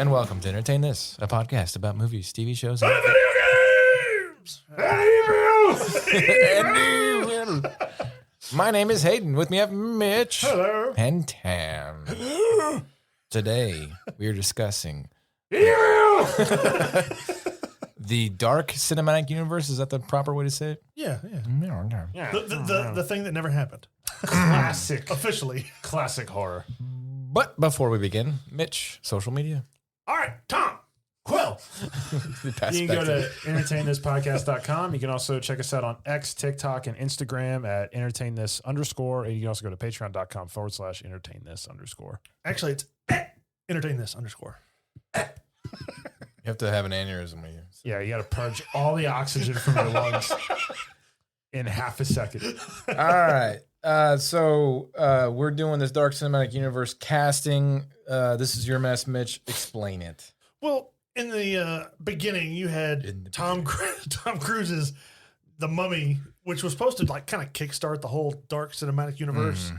and welcome to Entertain This, a podcast about movies, TV shows, and video games. and My name is Hayden. With me I have Mitch. Hello. And Tam. Today we are discussing the dark cinematic universe. Is that the proper way to say it? Yeah. Yeah. The thing that never happened. Classic. Officially. Classic horror. But before we begin, Mitch, social media. All right, Tom. Quill. You can go to entertainthispodcast.com. You can also check us out on X, TikTok, and Instagram at entertainthis_. And you can also go to patreon.com/entertainthis_. Actually, it's entertain this _. You have to have an aneurysm when you. Yeah, you got to purge all the oxygen from your lungs in half a second. All right. So we're doing this Dark Cinematic Universe casting. This is your mess, Mitch. Explain it. Well, in the beginning, you had Tom Cruise's The Mummy, which was supposed to like kind of kickstart the whole Dark Cinematic Universe,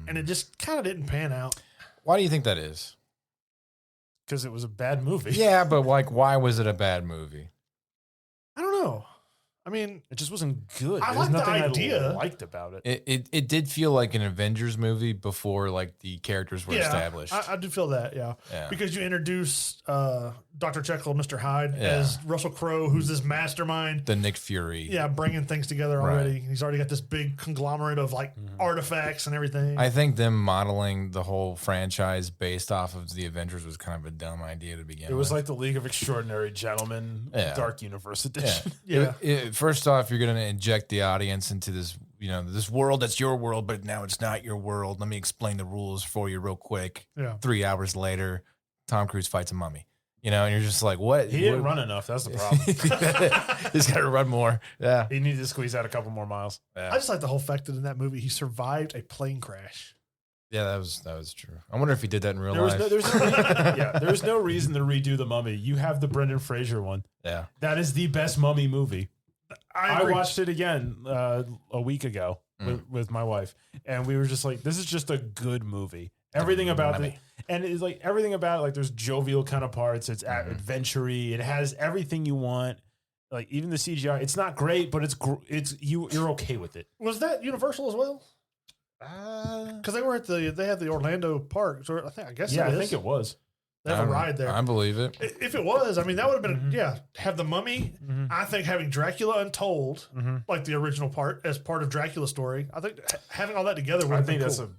and it just kind of didn't pan out. Why do you think that is? Because it was a bad movie. Yeah, but like, why was it a bad movie? I don't know. I mean, It just wasn't good. I There's like the nothing idea. I liked about it. It did feel like an Avengers movie before like the characters were established. I do feel that, yeah. Because you introduce Dr. Jekyll and Mr. Hyde as Russell Crowe, who's this mastermind. The Nick Fury. Yeah, bringing things together already. Right. He's already got this big conglomerate of like artifacts and everything. I think them modeling the whole franchise based off of the Avengers was kind of a dumb idea to begin with. It was like the League of Extraordinary Gentlemen Dark Universe edition. Yeah. First off, you're going to inject the audience into this, this world that's your world, but now it's not your world. Let me explain the rules for you real quick. Yeah. 3 hours later, Tom Cruise fights a mummy. And you're just like, what? He didn't run enough. That's the problem. He's got to run more. Yeah. He needed to squeeze out a couple more miles. Yeah. I just like the whole fact that in that movie, he survived a plane crash. Yeah, that was true. I wonder if he did that in real life. There's no reason to redo The Mummy. You have the Brendan Fraser one. Yeah. That is the best mummy movie. I agree. watched it again a week ago with my wife, and we were just like, this is just a good movie. Everything about it, and it's like everything about it, like there's jovial kind of parts. It's adventure-y. It has everything you want. Like even the CGI, it's not great, but you're okay with it. Was that Universal as well? Because they were they had the Orlando park. So I guess I think it was. They have a ride there. I believe it. If it was, I mean, that would have been, have the Mummy. I think having Dracula Untold, like the original part, as part of Dracula's story, I think having all that together would have been cool. That's a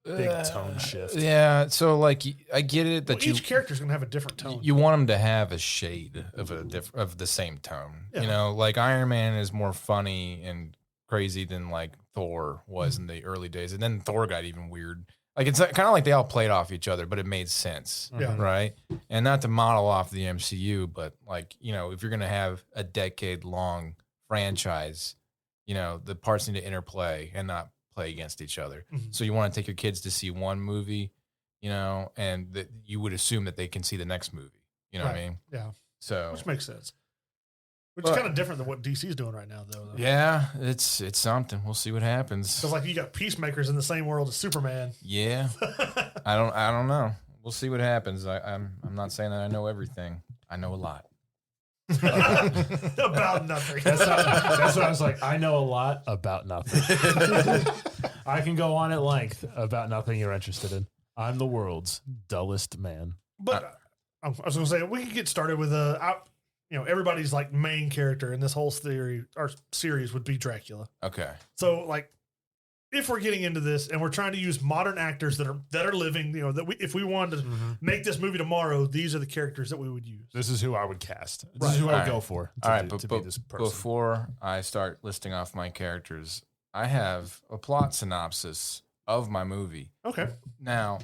big tone shift. Yeah, so like I get it that each character's going to have a different tone. You want them to have a shade of the same tone. Yeah. Like Iron Man is more funny and crazy than like Thor was in the early days, and then Thor got even weird. Like it's kind of like they all played off each other, but it made sense, right? And not to model off the MCU, but like if you're gonna have a decade-long franchise, the parts need to interplay and not play against each other. So you want to take your kids to see one movie, and that you would assume that they can see the next movie. You know what I mean? Yeah. So which makes sense. Which is kind of different than what DC's doing right now, though. Yeah, it's something. We'll see what happens. Because like you got peacemakers in the same world as Superman. Yeah, I don't know. We'll see what happens. I'm not saying that I know everything. I know a lot about nothing. That's what I was like. I know a lot about nothing. I can go on at length about nothing you're interested in. I'm the world's dullest man. But I was going to say we could get started with everybody's like main character in this whole series would be Dracula. Okay. So like, if we're getting into this and we're trying to use modern actors that are living, if we wanted to make this movie tomorrow, these are the characters that we would use. This is who I would cast. This is who I would go for. All right, but be this person. Before I start listing off my characters, I have a plot synopsis of my movie. Okay. Now,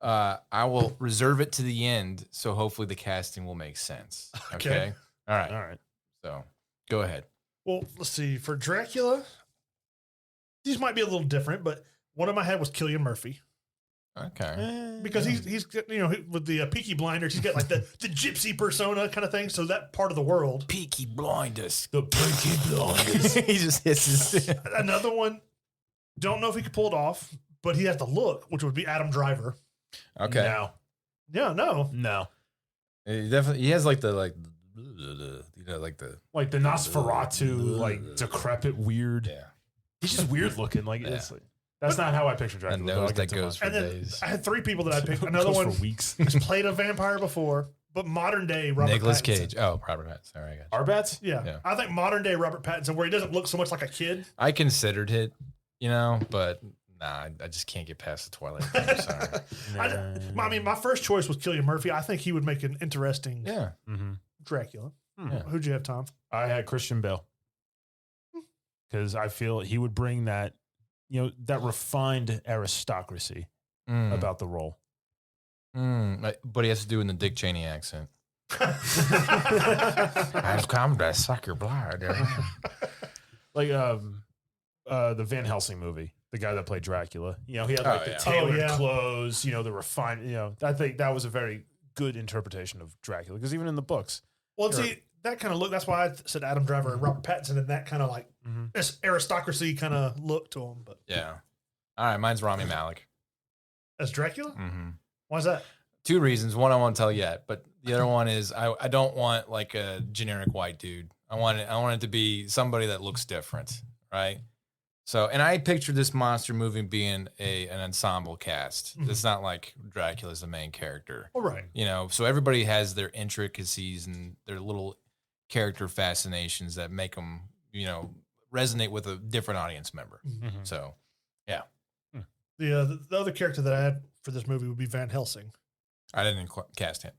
I will reserve it to the end, so hopefully the casting will make sense. Okay. All right. So go ahead. Well, let's see. For Dracula, these might be a little different, but one of my head was Cillian Murphy. Okay. Because he's with the Peaky Blinders, he's got like the gypsy persona kind of thing. So that part of the world. Peaky Blinders. The Peaky Blinders. He just hisses. Another one, don't know if he could pull it off, but he has the look, which would be Adam Driver. Okay. No. Yeah, no. He has like the like the Nosferatu, like decrepit, weird. Yeah. He's just weird looking. Like it's like that's not how I picture Dracula. Nose that goes for days. I had 3 people that I picked. Another one for weeks. has played a vampire before, but modern day Robert Nicolas Pattinson. Cage. Oh, Robert Pattinson. Sorry, I got you. Arbats? Yeah. I think modern day Robert Pattinson, where he doesn't look so much like a kid. I considered it, but nah, I just can't get past the Twilight thing. I'm sorry. I mean, my first choice was Cillian Murphy. I think he would make an interesting Dracula. Yeah. Who'd you have, Tom? I had Christian Bale. Because I feel he would bring that, that refined aristocracy about the role. But he has to do it in the Dick Cheney accent. I've come to suck your blood. Like the Van Helsing movie, the guy that played Dracula. He had like the tailored clothes, the refined, I think that was a very good interpretation of Dracula. Because even in the books. Well, see, that kind of look, that's why I said Adam Driver and Robert Pattinson and that kind of like this aristocracy kind of look to him. But yeah. All right, mine's Rami Malek. As Dracula? Mm-hmm. Why's that? 2 reasons. One I won't tell yet, but the other one is I don't want like a generic white dude. I want it to be somebody that looks different, right? So, and I pictured this monster movie being an ensemble cast. Mm-hmm. It's not like Dracula's the main character. All right. So everybody has their intricacies and their little character fascinations that make them, resonate with a different audience member. Mm-hmm. So, yeah. The other character that I had for this movie would be Van Helsing. I didn't cast him.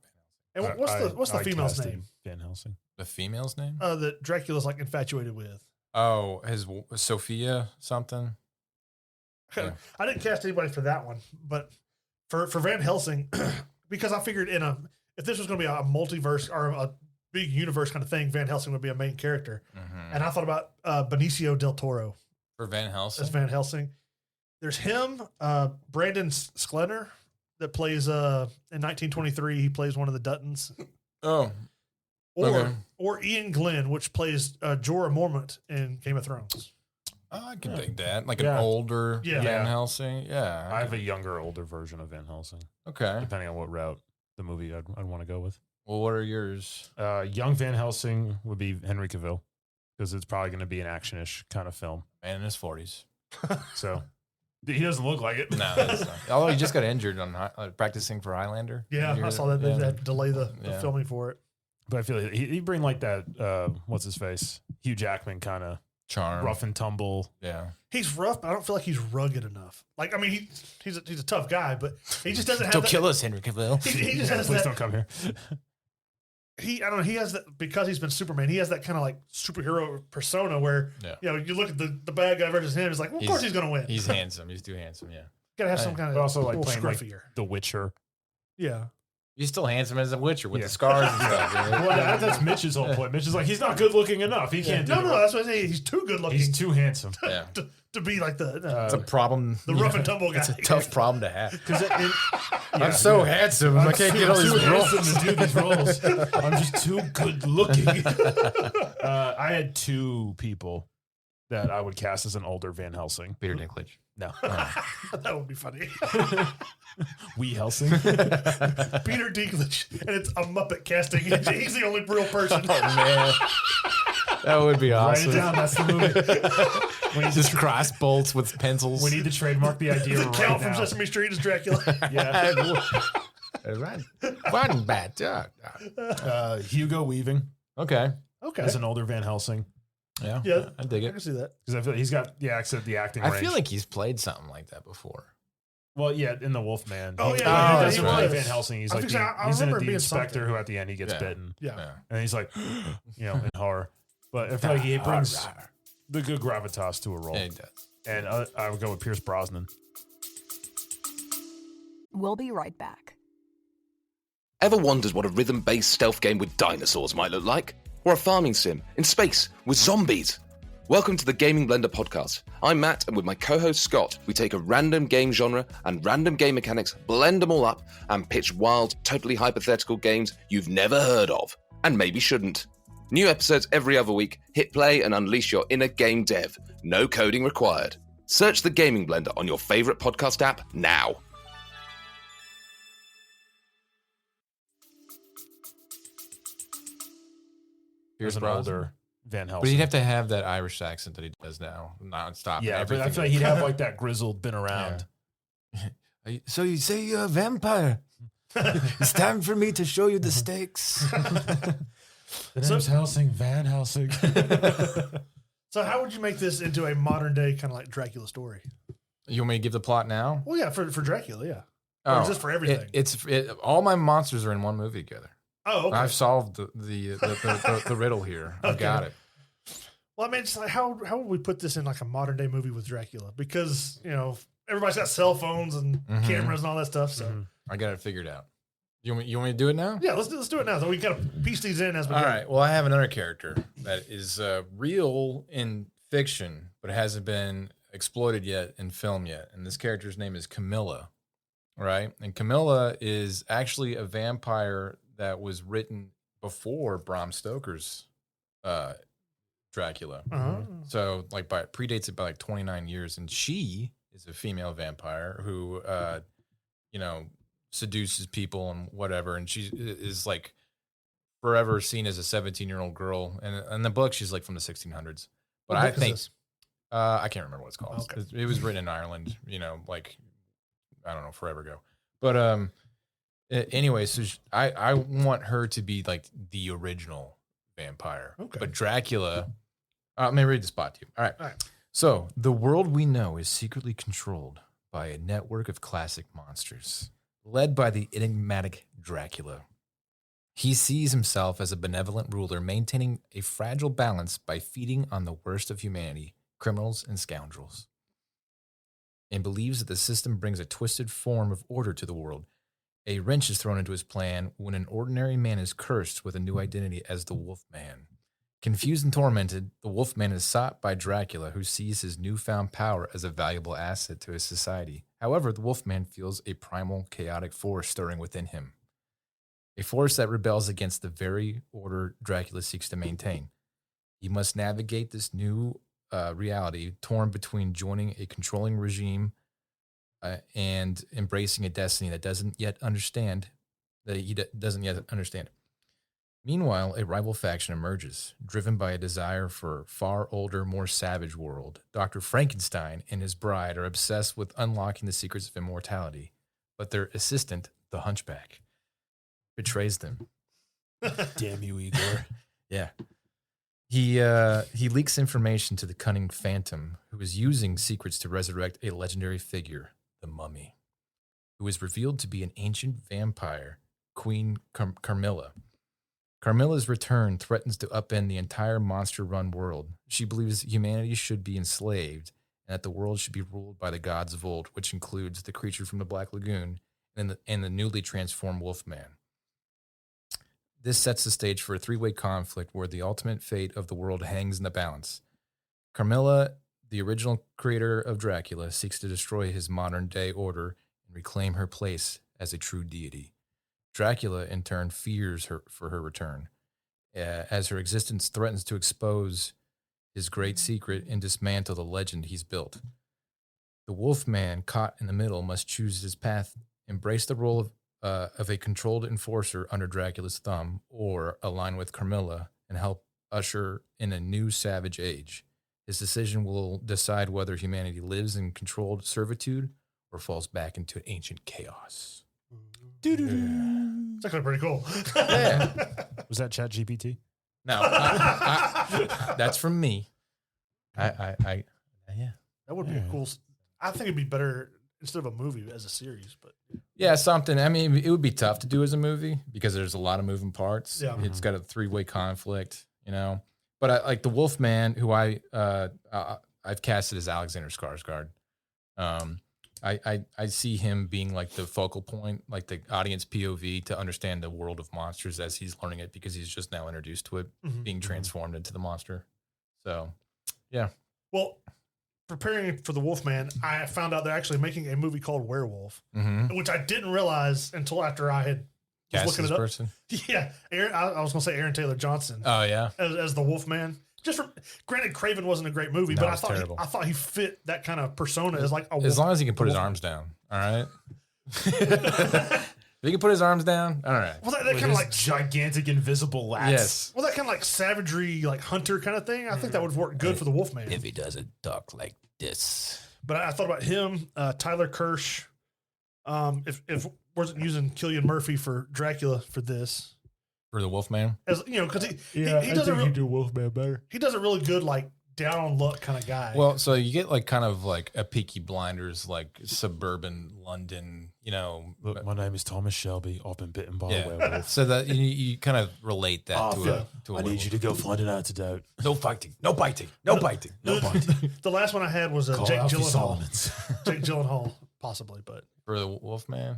And what's the female's name? Van Helsing. The female's name? That Dracula's like infatuated with. Oh, his Sophia something. Yeah. I didn't cast anybody for that one, but for Van Helsing, because I figured if this was going to be a multiverse or a big universe kind of thing, Van Helsing would be a main character. Mm-hmm. And I thought about Benicio del Toro for Van Helsing. As Van Helsing. There's him, Brandon Sklenar, that plays in 1923. He plays one of the Duttons. Oh. Or Ian Glenn, which plays Jorah Mormont in Game of Thrones. Oh, I can dig that. Like an older Van Helsing. Yeah. I have a younger, older version of Van Helsing. Okay. Depending on what route the movie I'd want to go with. Well, what are yours? Young Van Helsing would be Henry Cavill, because it's probably going to be an action-ish kind of film. Man in his 40s. So he doesn't look like it. No, that's not. Although he just got injured on practicing for Highlander. Yeah, I saw that. They had to delay the filming for it. But I feel like he'd bring like that, what's his face? Hugh Jackman kind of charm. Rough and tumble. Yeah. He's rough, but I don't feel like he's rugged enough. Like, I mean, he's a tough guy, but he just doesn't have Don't kill us, Henry Cavill. He just has Please that. don't come here. I don't know. He has that, because he's been Superman. He has that kind of like superhero persona where, you look at the bad guy versus him. It's like, well, of course he's going to win. He's handsome. He's too handsome. Yeah. Got to have some kind of, but also like playing scruffier. like The Witcher. Yeah. He's still handsome as a Witcher with the scars and stuff. Well, that's Mitch's whole point. Mitch is like, he's not good looking enough. He can't do it. No, that's what I say. He's too good looking. He's too handsome. to be like the it's a problem. The rough and tumble guy. It's a tough problem to have. I'm so handsome. I can't get all these roles. To do these roles. I'm just too good looking. I had 2 people that I would cast as an older Van Helsing. Peter Dinklage. No. That would be funny. Wee Helsing. Peter Dinklage. And it's a Muppet casting. He's the only real person. Oh, man. That would be awesome. Write it down. That's the movie. We just cross bolts with pencils. We need to trademark the idea the right Count now. from Sesame Street is Dracula. Yeah. One bad dog. Hugo Weaving. Okay. As an older Van Helsing. Yeah. I dig it. I can see that. Because I feel like he's got the acting range. I feel like he's played something like that before. Well, yeah, in The Wolfman. Oh, he that's doesn't right. play Van Helsing. He's like he's in the inspector something. who at the end he gets bitten. Yeah. And he's like, in horror. But I feel like he brings the good gravitas to a role. Yeah, he does. And I would go with Pierce Brosnan. We'll be right back. Ever wondered what a rhythm-based stealth game with dinosaurs might look like? Or a farming sim in space with zombies? Welcome to the Gaming Blender podcast. I'm Matt, and with my co-host Scott, we take a random game genre and random game mechanics, blend them all up, and pitch wild, totally hypothetical games you've never heard of, and maybe shouldn't. New episodes every other week. Hit play and unleash your inner game dev. No coding required. Search the Gaming Blender on your favorite podcast app now. As an older Van Helsing. But he'd have to have that Irish accent that he does now, nonstop. Yeah, but I feel like he'd have like that grizzled, been around. Yeah. So you say you're a vampire? It's time for me to show you the stakes. The name's Helsing, Van Helsing. So how would you make this into a modern day kind of like Dracula story? You want me to give the plot now? Well, yeah, for Dracula, yeah. Or is this for everything? All my monsters are in one movie together. Oh, okay. I've solved the riddle here. I've got it. Well, I mean, it's like how would we put this in like a modern day movie with Dracula? Because everybody's got cell phones and cameras and all that stuff. So I got it figured out. You want me to do it now? Yeah, let's do it now. So we got to piece these in as we go. All right. Well, I have another character that is real in fiction, but hasn't been exploited yet in film yet. And this character's name is Camilla, right? And Camilla is actually a vampire that was written before Bram Stoker's Dracula. Uh-huh. So predates it by like 29 years. And she is a female vampire who, seduces people and whatever. And she is like forever seen as a 17-year-old girl. And in the book, she's like from the 1600s. But I think, I can't remember what it's called. Okay. It was written in Ireland, I don't know, forever ago. But anyway, so I want her to be like the original vampire. Okay. But Dracula, let me read the spot to you. All right. So the world we know is secretly controlled by a network of classic monsters, led by the enigmatic Dracula. He sees himself as a benevolent ruler, maintaining a fragile balance by feeding on the worst of humanity, criminals and scoundrels, and believes that the system brings a twisted form of order to the world. A wrench is thrown into his plan when an ordinary man is cursed with a new identity as the Wolfman. Confused and tormented, the Wolfman is sought by Dracula, who sees his newfound power as a valuable asset to his society. However, the Wolfman feels a primal, chaotic force stirring within him, a force that rebels against the very order Dracula seeks to maintain. He must navigate this new reality, torn between joining a controlling regime and embracing a destiny that doesn't yet understand. Meanwhile, a rival faction emerges, driven by a desire for a far older, more savage world. Dr. Frankenstein and his bride are obsessed with unlocking the secrets of immortality, but their assistant, the Hunchback, betrays them. Damn you, Igor. Yeah. He leaks information to the cunning Phantom, who is using secrets to resurrect a legendary figure, the Mummy, who is revealed to be an ancient vampire, Queen Carmilla. Carmilla's return threatens to upend the entire monster-run world. She believes humanity should be enslaved and that the world should be ruled by the gods of old, which includes the creature from the Black Lagoon and the newly transformed Wolfman. This sets the stage for a three-way conflict where the ultimate fate of the world hangs in the balance. Carmilla, the original creator of Dracula, seeks to destroy his modern-day order and reclaim her place as a true deity. Dracula, in turn, fears her for her return, as her existence threatens to expose his great secret and dismantle the legend he's built. The Wolfman, caught in the middle, must choose his path, embrace the role of a controlled enforcer under Dracula's thumb, or align with Carmilla and help usher in a new savage age. His decision will decide whether humanity lives in controlled servitude or falls back into ancient chaos. It's actually pretty cool. Yeah. Was that ChatGPT? No, that's from me. Yeah. That would be a cool. I think it'd be better instead of a movie as a series, but Yeah, something. I mean, it would be tough to do as a movie because there's a lot of moving parts. Yeah. It's got a three-way conflict, But I like the Wolfman, who I've casted as Alexander Skarsgård. I see him being like the focal point, like the audience POV to understand the world of monsters as he's learning it because he's just now introduced to it, being transformed into the monster. So, yeah. Well, preparing for the Wolfman, I found out they're actually making a movie called Werewolf, which I didn't realize until after I had was looking it up. Person? Yeah, I was going to say Aaron Taylor Johnson. Oh yeah, as the Wolfman. Granted, Craven wasn't a great movie, but I thought he fit that kind of persona as like a wolf. As long as he can put his arms down, all right. If he can put his arms down, all right. Well, that With kind of his like gigantic invisible lats. Yes. well, that kind of like savagery, like hunter kind of thing. I think that would work good for the Wolfman. If he doesn't talk like this. But I thought about him, Tyler Kirsch. If wasn't using Cillian Murphy for Dracula for this, For the Wolfman? as you know, because he I does think you do Wolfman better. he does a really good like down on luck kind of guy. Well, so you get like kind of like a Peaky Blinders, like suburban London, you know. Look, my name is Thomas Shelby. I've been bitten by a Yeah. werewolf. So that you kind of relate that to yeah. a I need you to go find an antidote. No fighting, no biting, no biting, no biting. the last one I had was Call Jake Alfie Gyllenhaal. Solomons. Jake Gyllenhaal, possibly, but For the Wolfman?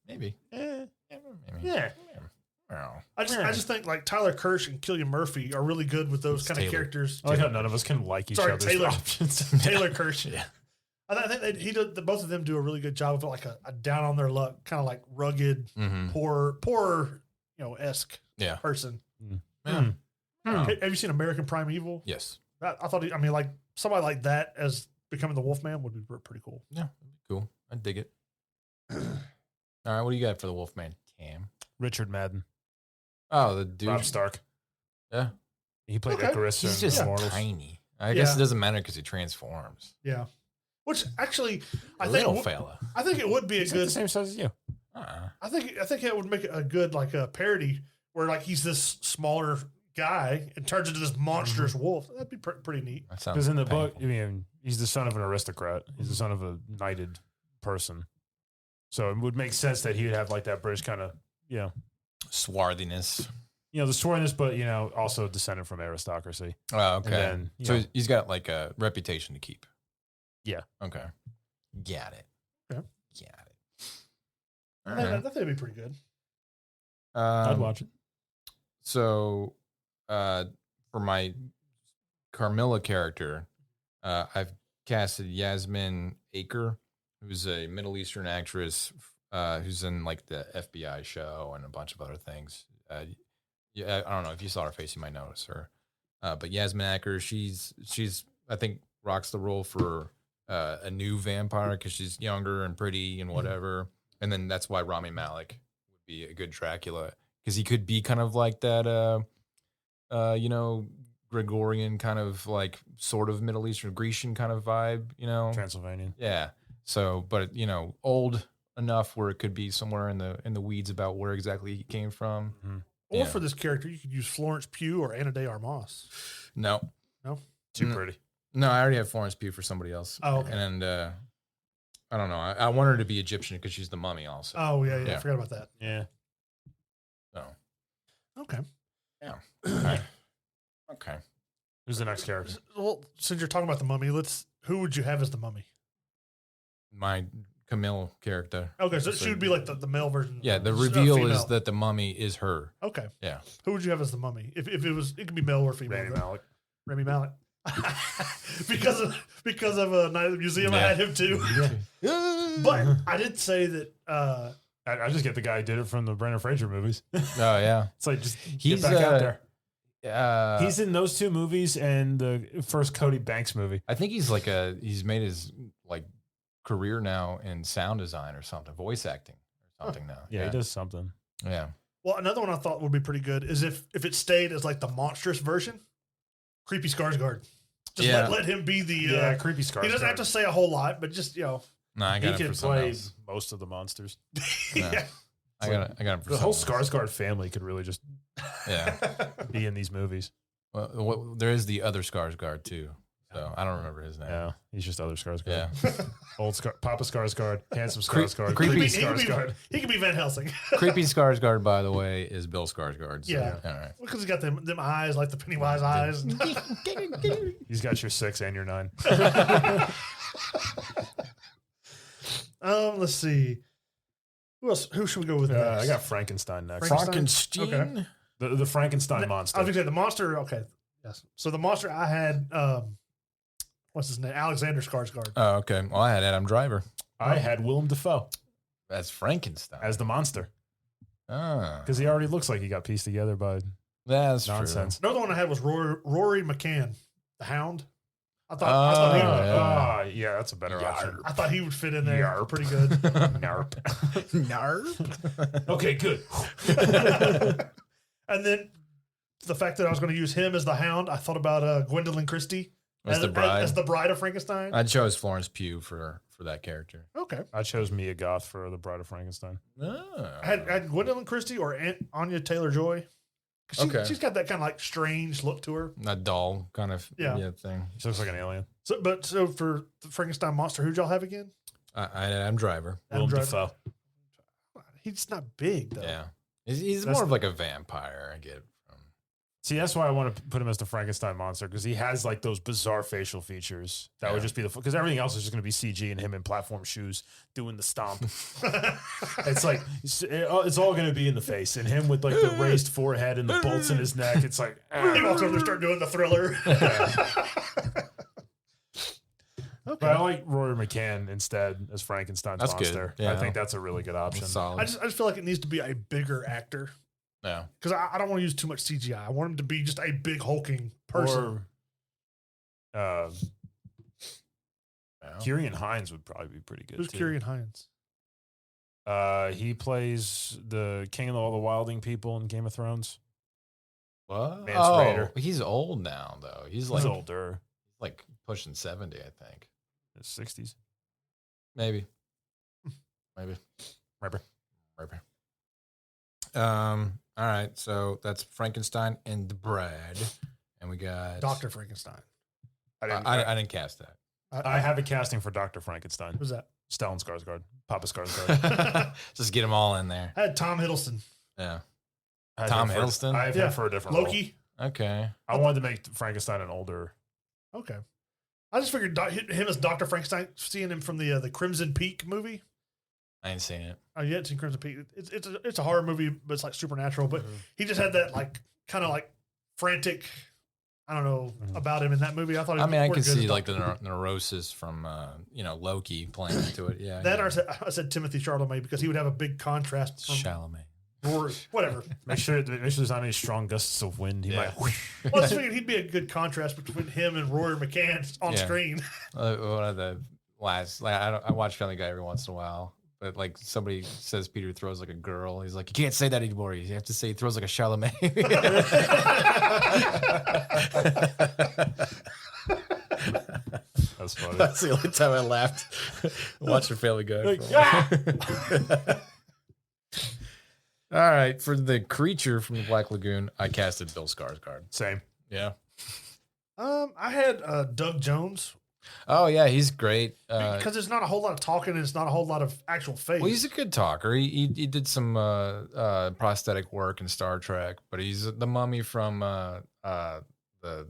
Maybe. Maybe. Yeah. Oh. I just think like Tyler Kirsch and Cillian Murphy are really good with those It's kind of Taylor. characters. I like how none of us can like each Sorry, other's Taylor. options. Taylor Kirsch. Yeah. I think both of them do a really good job of like a down on their luck, kind of like rugged, Mm-hmm. poor, esque Yeah. person. Yeah. Have you seen American Primeval? Yes. I thought, like somebody like that as becoming the Wolfman would be pretty cool. Yeah. That'd be cool. I'd dig it. All right. What do you got for the Wolfman, Cam? Richard Madden. Oh, the dude. Rob Stark. Yeah. He played Okay. Icarus He's in just Immortals. tiny. I guess Yeah. it doesn't matter because he transforms. Yeah. Which actually, I A think little fella. I think it would be a He's like the good. same size as you. I think it would make a good like a parody where like he's this smaller guy and turns into this monstrous wolf. That'd be pretty neat. That sounds Because in the book, painful. I mean, he's the son of an aristocrat. He's the son of a knighted person. So it would make sense that he would have like that British kind of, Swarthiness. the swarthiness, but also descended from aristocracy. Oh, okay. then, So he's got like a reputation to keep. Yeah. Okay. Got it. Yeah. Got it. All I think right. that'd be pretty good. I'd watch it. So, for my Carmilla character, I've casted Yasmin Aker, who's a Middle Eastern actress who's in like the FBI show and a bunch of other things. Yeah, I don't know if you saw her face, you might notice her. But Yasmin Aker, she's I think rocks the role for a new vampire because she's younger and pretty and whatever. And then that's why Rami Malek would be a good Dracula because he could be kind of like that, Gregorian kind of like sort of Middle Eastern Grecian kind of vibe, Transylvanian. Yeah. So, but old enough where it could be somewhere in the weeds about where exactly he came from. Mm-hmm. Or Yeah. for this character, you could use Florence Pugh or Anna de Armas. No, Too pretty. no, I already have Florence Pugh for somebody else. Oh, okay. And I don't know. I want her to be Egyptian because she's the mummy also. Oh yeah, I Yeah. forgot about that. Yeah. So, Okay. yeah. Okay. Okay. Who's the next character? Well, since you're talking about the mummy, who would you have as the mummy? My Camille character. Okay, so she would be like the male version. Yeah, the Just, reveal female. is that the mummy is her. Okay. Yeah. Who would you have as the mummy? If it could be male or female. Rami right? Malek. Rami Malek. because of Night at the Museum, I Yeah. had him too. But I did say that I just get the guy who did it from the Brendan Fraser movies. Oh yeah. It's like, just He's, get back out there. He's He's in those two movies and the first Cody Banks movie. I think he's made his like career now in sound design or something, voice acting or something now. Yeah, he does something. Yeah. well, another one I thought would be pretty good is if it stayed as like the monstrous version, Creepy Skarsgård. Just Yeah. let him be the Creepy Skarsgård. he doesn't have to say a whole lot, but just No, I He got it can for someone play else. most of the monsters. No. yeah. I got him for The whole someone else. Skarsgård family could really just Yeah. be in these movies. Well, there is the other Skarsgård too. So I don't remember his name. Yeah, he's just other Skarsgård. Yeah. Old Papa Skarsgård, handsome Cre- Skarsgård, creepy creepy he, could be, Skarsgård. he could be Van Helsing. Creepy Skarsgård, by the way, is Bill Skarsgård. So, Yeah. All right. Because he's got them eyes like the Pennywise eyes. He's got your 6 and your 9. Let's see. Who else? Who should we go with next? I got Frankenstein next. Frankenstein? Okay. The Frankenstein monster. I was going to say the monster. Okay. Yes. So the monster I had, what's his name? Alexander Skarsgård. Oh, okay. Well, I had Adam Driver. I had Willem Dafoe That's Frankenstein. as the monster Ah, because he already looks like he got pieced together by that's nonsense. Another one I had was Rory McCann, the Hound. I thought yeah, that's a better option. I thought he would fit in there Yarp. pretty good. Narp. Narp. Okay, good. And then the fact that I was going to use him as the Hound, I thought about Gwendolyn Christie As the bride. as the bride of Frankenstein. I chose Florence Pugh for that character. Okay. I chose Mia Goth for the Bride of Frankenstein. Oh. I had Gwendolyn Christie or Anya Taylor-Joy. She's got that kind of like strange look to her. A doll kind of thing. She looks like an alien. So for the Frankenstein monster, who'd y'all have again? I'm Driver. Willem Dafoe. He's not big though. Yeah. He's more of like a vampire, I get. See, that's why I want to put him as the Frankenstein monster, because he has like those bizarre facial features. That would just be because everything else is just going to be CG and him in platform shoes doing the stomp. It's like it's all going to be in the face, and him with like the raised forehead and the bolts in his neck. It's like he walks over to start doing the Thriller. Okay. But I like Rory McCann instead as Frankenstein's monster. Good. Yeah, I think that's a really good option. Solid. I just feel like it needs to be a bigger actor. Yeah. Because I don't want to use too much CGI. I want him to be just a big hulking person. Or Kieran Hines would probably be pretty good. Who's Kieran Hines? He plays the king of all the wilding people in Game of Thrones. What? Mance Rayder. He's old now, though. He's older. Like pushing 70, I think. His 60s. Maybe. Maybe. All right, so that's Frankenstein and the Bride, and we got Dr. Frankenstein. I didn't cast that. I have a casting for Dr. Frankenstein. Who's that? Stellan Skarsgård. Papa Skarsgård. Just get them all in there. I had Tom Hiddleston. Yeah. Tom Hiddleston? I have him for a different Loki. role. Okay. I wanted to make Frankenstein an older. Okay. I just figured him as Dr. Frankenstein, seeing him from the Crimson Peak movie. I ain't seen it. Oh, yeah, it's in Crimson Peak. It's a horror movie, but it's like supernatural. But he just had that like kind of like frantic. I don't know about him in that movie. I thought. I can see like the neurosis from Loki playing into it. Yeah. That I said Timothy Chalamet because he would have a big contrast. From Chalamet. Or whatever. Make sure there's not any strong gusts of wind. He might. Well, I just figured he'd be a good contrast between him and Rory McCann on screen. One of the last, I watch Family Guy every once in a while. But like somebody says Peter throws like a girl. He's like, you can't say that anymore. You have to say he throws like a Chalamet. That's funny. That's the only time I laughed watching Family Guy. Like, All right, for the creature from the Black Lagoon, I casted Bill Skarsgård. Same. Yeah. I had Doug Jones. Oh yeah, he's great. Because there's not a whole lot of talking and it's not a whole lot of actual face. Well, he's a good talker. He did some prosthetic work in Star Trek, but he's the mummy from the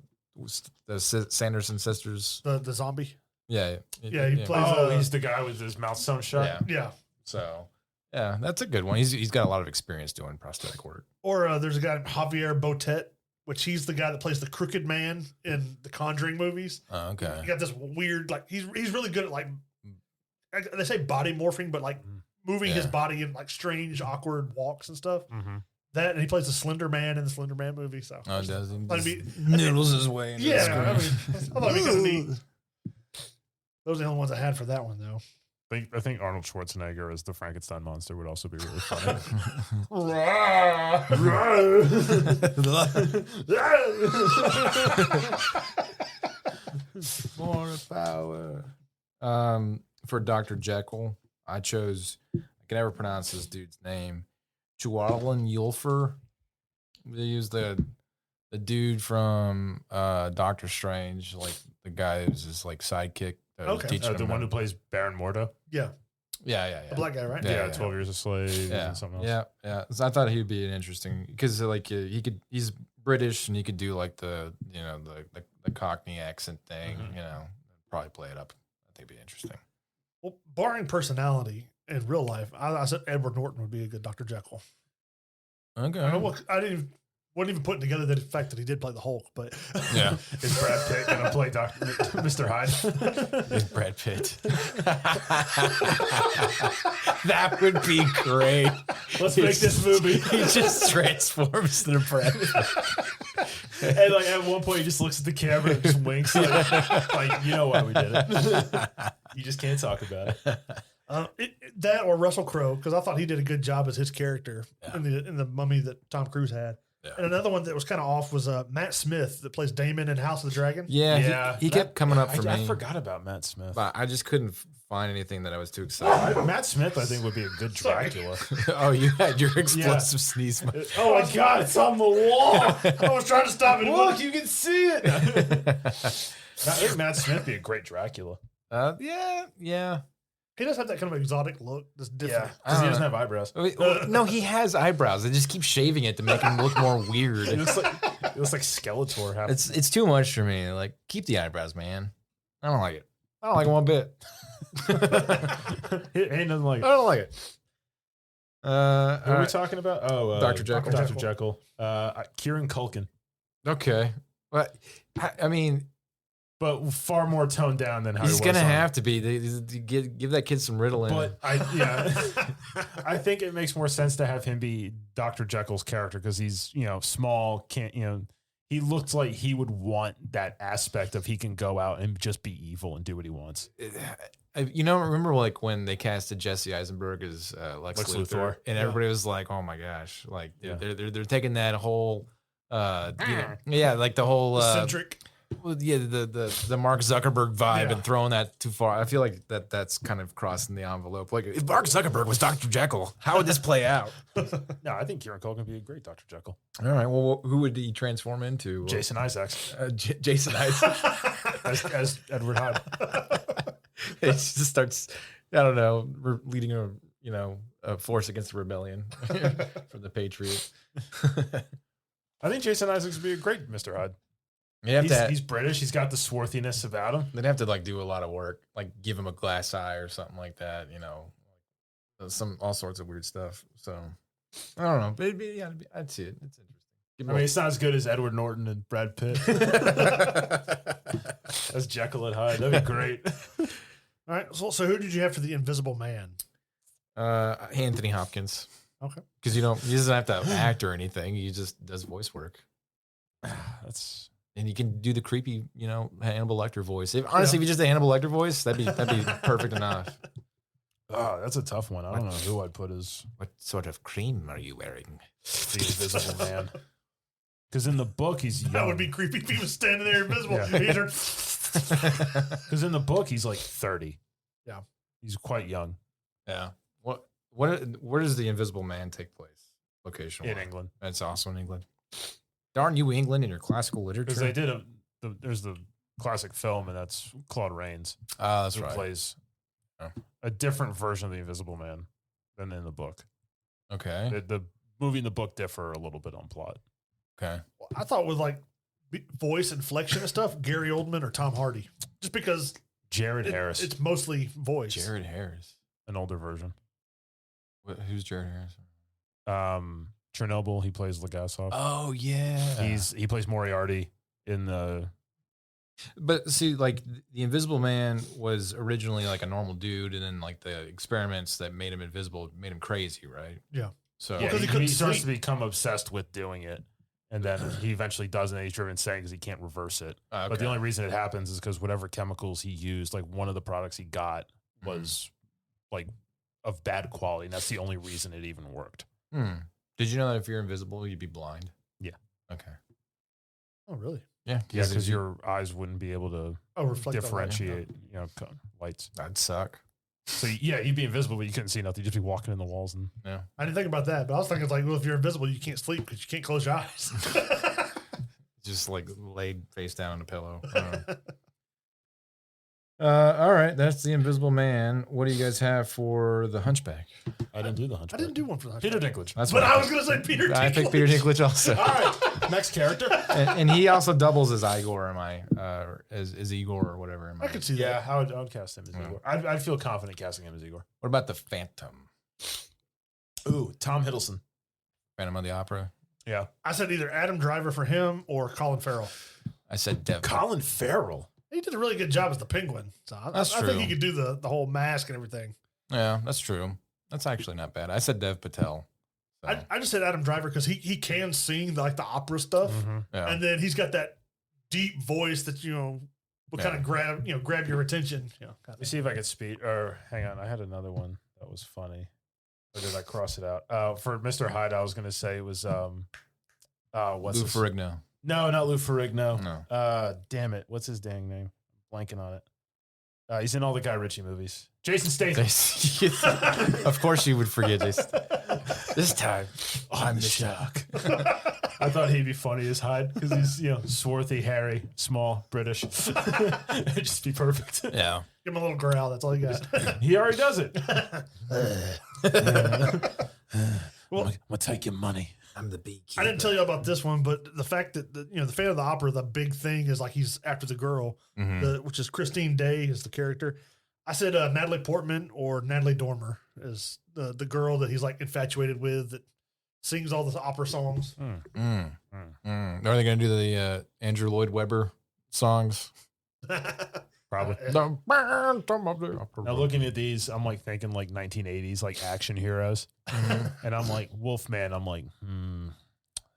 Sanderson sisters. The zombie. Yeah. He plays. He's the guy with his mouth sewn shut. Yeah. So yeah, that's a good one. He's got a lot of experience doing prosthetic work. Or there's a guy Javier Botet, which he's the guy that plays the crooked man in the Conjuring movies. Oh, okay. He got this weird, like he's really good at like they say body morphing, but like moving his body in like strange, awkward walks and stuff. Mm-hmm. That and he plays the Slender Man in the Slender Man movie. So does he? Just noodles his way into the screen. I thought it'd be kind of neat. Those are the only ones I had for that one though. I think Arnold Schwarzenegger as the Frankenstein monster would also be really funny. More power. For Dr. Jekyll, I chose, I can never pronounce this dude's name, Chuarlan Yulfer. They use the dude from Doctor Strange, like the guy who's his like sidekick. The one who plays Baron Mordo. Yeah. Yeah. The black guy, right? Yeah, 12 Years a Slave and something else. Yeah. So I thought he'd be an interesting because like he's British and he could do like the Cockney accent thing. Probably play it up. I think it'd be interesting. Well, barring personality in real life, I said Edward Norton would be a good Dr. Jekyll. Okay. I wasn't even putting together the fact that he did play the Hulk, but yeah, is Brad Pitt gonna play Mr. Hyde? Is Brad Pitt? That would be great. Let's make this movie. He just transforms into Brad Pitt. And like at one point, he just looks at the camera and just winks. Like you know why we did it. You just can't talk about it. That or Russell Crowe, because I thought he did a good job as his character in the Mummy that Tom Cruise had. Yeah. And another one that was kind of off was Matt Smith that plays Damon in House of the Dragon. Yeah. He kept coming up for me. I forgot about Matt Smith. But I just couldn't find anything that I was too excited. Matt Smith, I think, would be a good Dracula. Oh, you had your explosive sneeze. Oh my God, it's on the wall. I was trying to stop it. Look, you can see it. I think Matt Smith would be a great Dracula. Yeah. He does have that kind of exotic look that's different. Because he doesn't have eyebrows. No, he has eyebrows. They just keep shaving it to make him look more weird. It looks like Skeletor. It's too much for me. Like, keep the eyebrows, man. I don't like it. I don't like it one bit. It ain't nothing like it. I don't like it. What are we talking about? Oh, Dr. Jekyll. Dr. Jekyll. Kieran Culkin. Okay. But, I mean... But far more toned down than how he's he was going to have to be. Give that kid some Ritalin. But I think it makes more sense to have him be Dr. Jekyll's character because he's, small, he looks like he would want that aspect of he can go out and just be evil and do what he wants. Remember like when they casted Jesse Eisenberg as Lex Luthor, and everybody was like, "Oh my gosh!" Like they're taking that whole, like the whole eccentric. The Mark Zuckerberg vibe and throwing that too far. I feel like that's kind of crossing the envelope. Like if Mark Zuckerberg was Dr. Jekyll, how would this play out? No, I think Kieran Culkin would be a great Dr. Jekyll. All right. Well, who would he transform into? Jason Isaacs. Jason Isaacs as Edward Hyde. It just starts. I don't know, leading a force against the rebellion for the Patriot. I think Jason Isaacs would be a great Mr. Hyde. He's British. He's got the swarthiness about him. They'd have to like do a lot of work, like give him a glass eye or something like that. All sorts of weird stuff. So I don't know, but I'd see it. It's interesting. It's not as good as Edward Norton and Brad Pitt. As Jekyll and Hyde. That'd be great. All right. So who did you have for the Invisible Man? Anthony Hopkins. Okay. Because he doesn't have to act or anything. He just does voice work. And you can do the creepy, Hannibal Lecter voice. If you just a Hannibal Lecter voice, that'd be perfect enough. Oh, that's a tough one. I don't know who I'd put as. What sort of cream are you wearing? The Invisible Man. Because in the book, he's young. That would be creepy if he was standing there invisible. Because in the book, he's like 30. Yeah. He's quite young. Yeah. Where does the Invisible Man take place? Location in England. That's also in England. Darn you, England, in your classical literature. Because they did there's the classic film, and that's Claude Rains. Oh, that's right. Plays a different version of the Invisible Man than in the book. Okay. The movie and the book differ a little bit on plot. Okay. Well, I thought with like voice inflection and stuff, Gary Oldman or Tom Hardy, just because Jared Harris. It's mostly voice. Jared Harris, an older version. Who's Jared Harris? Chernobyl. He plays Legasov. Oh yeah. He plays Moriarty in the. But see, like the Invisible Man was originally like a normal dude, and then like the experiments that made him invisible made him crazy, right? Yeah. So he starts to become obsessed with doing it, and then he eventually does, and he's driven insane because he can't reverse it. Okay. But the only reason it happens is because whatever chemicals he used, like one of the products he got was like of bad quality, and that's the only reason it even worked. Did you know that if you're invisible, you'd be blind? Yeah. Okay. Oh, really? Yeah. Yeah, because your eyes wouldn't be able to differentiate, lights. That'd suck. So yeah, you'd be invisible, but you couldn't see nothing. You'd just be walking in the walls, and I didn't think about that, but I was thinking like, well, if you're invisible, you can't sleep because you can't close your eyes. Just like laid face down on a pillow. All right, that's the Invisible Man. What do you guys have for the Hunchback? I didn't do the Hunchback. I didn't do one for the Hunchback. Peter Dinklage. That's but I was going to say Peter Dinklage. I picked Peter Dinklage also. All right, next character. And he also doubles as Igor, as Igor or whatever. I could see that. Yeah, I would cast him as Igor. I'd feel confident casting him as Igor. What about the Phantom? Ooh, Tom Hiddleston. Phantom of the Opera? Yeah. I said either Adam Driver for him or Colin Farrell. I said Dev. Colin Farrell? He did a really good job as the Penguin. So I think he could do the whole mask and everything. Yeah, that's true. That's actually not bad. I said Dev Patel. So, I just said Adam Driver because he can sing like the opera stuff, yeah. and then he's got that deep voice that will kind of grab your attention. Let me see if I could speed. Or hang on, I had another one that was funny. Or did I cross it out? For Mr. Hyde, I was going to say it was what's Lou this? Ferrigno. No, not Lou Ferrigno. No. Damn it, what's his dang name? I'm blanking on it. He's in all the Guy Ritchie movies. Jason Statham. Of course you would forget Jason. This time, I'm the Shark. I thought he'd be funny as Hyde because he's swarthy, hairy, small, British. It'd just be perfect. Yeah. Give him a little growl. That's all you got. He already does it. Well, I'm gonna take your money. I'm the beekeeper. I didn't tell you about this one, but the fact that the Phantom of the Opera, the big thing is like he's after the girl, which is Christine Day is the character. I said Natalie Portman or Natalie Dormer is the girl that he's like infatuated with that sings all the opera songs. Are they going to do the Andrew Lloyd Webber songs? Probably. Now Now looking at these, I'm like thinking like 1980s like action heroes, and I'm like Wolfman. I'm like,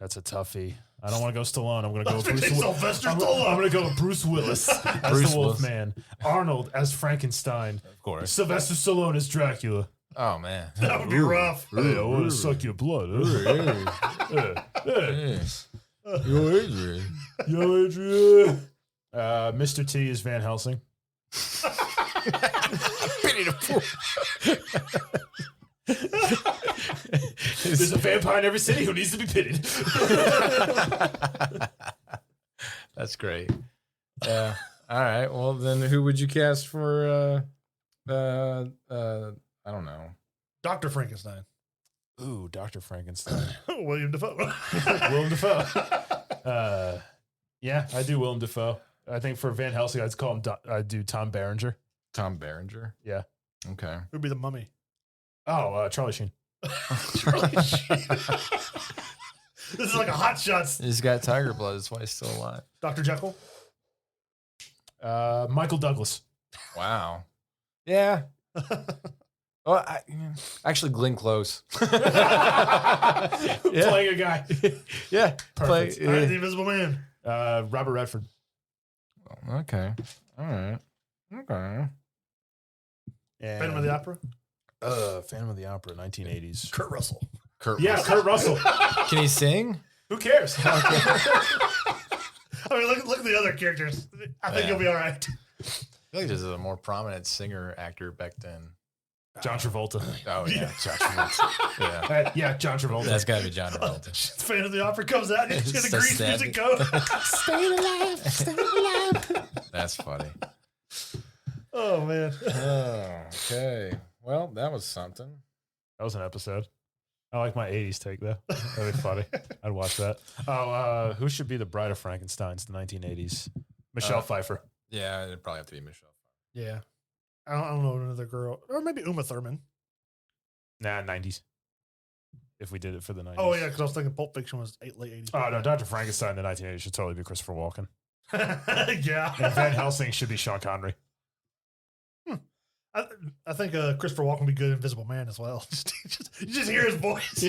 that's a toughie. I don't want to go Stallone. I'm going to go Bruce Willis. I'm going to go Bruce Willis as Bruce the Wolfman. Arnold as Frankenstein. Of course. Sylvester Stallone as Dracula. Oh, man. That would be rough. Hey, I want to suck your blood. Yo, Adrian. Yo, Adrian. Mr. T is Van Helsing. Pity the fool. There's a vampire in every city who needs to be pitied. That's great. Yeah. All right. Well, then who would you cast for, I don't know. Dr. Frankenstein. Ooh, Dr. Frankenstein. William Dafoe. Willem Dafoe. Yeah, I do Willem Dafoe. I think for Van Helsing, I'd call him. I'd do Tom Berenger. Tom Berenger? Yeah. Okay. Who'd be the mummy? Oh, Charlie Sheen. Charlie Sheen. This is like a Hot Shots. He's got tiger blood. That's why he's still alive. Dr. Jekyll. Michael Douglas. Wow. Yeah. Well, actually, Glenn Close. Playing a guy. Yeah. Perfect. All right, the Invisible Man. Robert Redford. Okay. All right. Okay. And, Phantom of the Opera. Phantom of the Opera, 1980s. Kurt Russell. Kurt Kurt Russell. Can he sing? Who cares? I mean, look at the other characters. I think Yeah. he'll be all right. I feel like this is a more prominent singer actor back then. John Travolta. Oh, yeah. John Travolta. Yeah. John Travolta. That's got to be John Travolta. Phantom of the Opera comes out and you just It's get the so Grease sad. music go. Stay alive. Stay alive. That's funny. Oh, man. Okay. Well, that was something. That was an episode. I like my 80s take, though. That'd be funny. I'd watch that. Oh, who should be the Bride of Frankenstein's the 1980s? Michelle Pfeiffer. Yeah, it'd probably have to be Michelle. Yeah. I don't know another girl. Or maybe Uma Thurman. Nah, 90s. If we did it for the 90s. Oh, yeah, because I was thinking Pulp Fiction was late 80s. Oh, no, Dr. Frankenstein in the 1980s should totally be Christopher Walken. Yeah. And Van Helsing should be Sean Connery. I think Christopher Walken would be good Invisible Man as well. You just hear his voice.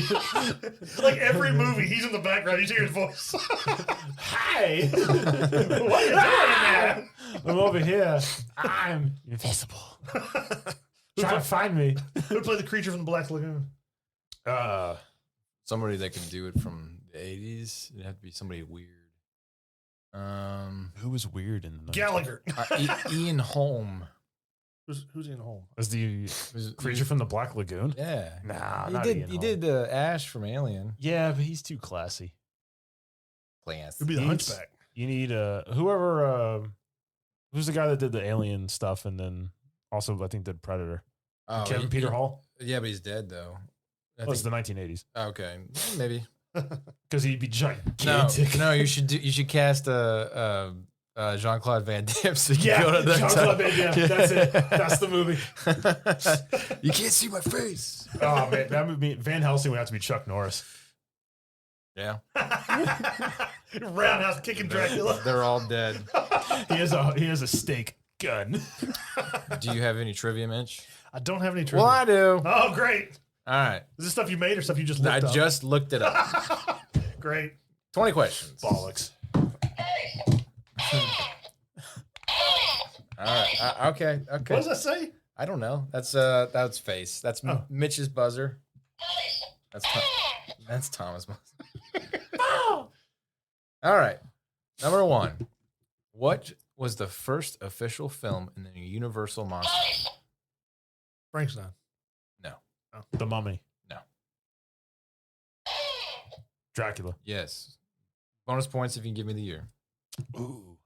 Like every movie, he's in the background. You just hear his voice. Hi! What are you doing there? I'm over here. I'm invisible. Try to find me. Who played the creature from the Black Lagoon? Somebody that can do it from the 80s. It'd have to be somebody weird. Who was weird in the 90s? Gallagher. Ian Holm. Who's in home? Was the creature from the Black Lagoon? Yeah. Nah, He not did. Ian He Holm. did Ash from Alien. Yeah, but he's too classy. Who'd be the He's- Hunchback? You need whoever. Who's the guy that did the Alien stuff and then also I think did Predator? Oh, Kevin Peter Hall. Yeah, but he's dead though. That was the 1980s Okay, maybe. because he'd be gigantic. No. You should cast Jean-Claude Van Damme. So you Yeah, go to the Jean-Claude Van Damme. That's it. That's the movie. You can't see my face. Oh man, that would be Van Helsing would have to be Chuck Norris. Yeah, Roundhouse kicking Dracula. they're all dead. He has a steak gun. Do you have any trivia, Mitch? I don't have any trivia. Well, I do. Oh, great. All right. Is this stuff you made or stuff you just looked up? I just looked it up. Great. 20 questions. Bollocks. All right. Okay. What does that say? I don't know. That's face. That's Mitch's buzzer. That's Thomas' buzzer. All right. Number 1. What was the first official film in the Universal Monsters? Frankenstein. No. Oh. The Mummy. No. Dracula. Yes. Bonus points if you can give me the year. Ooh.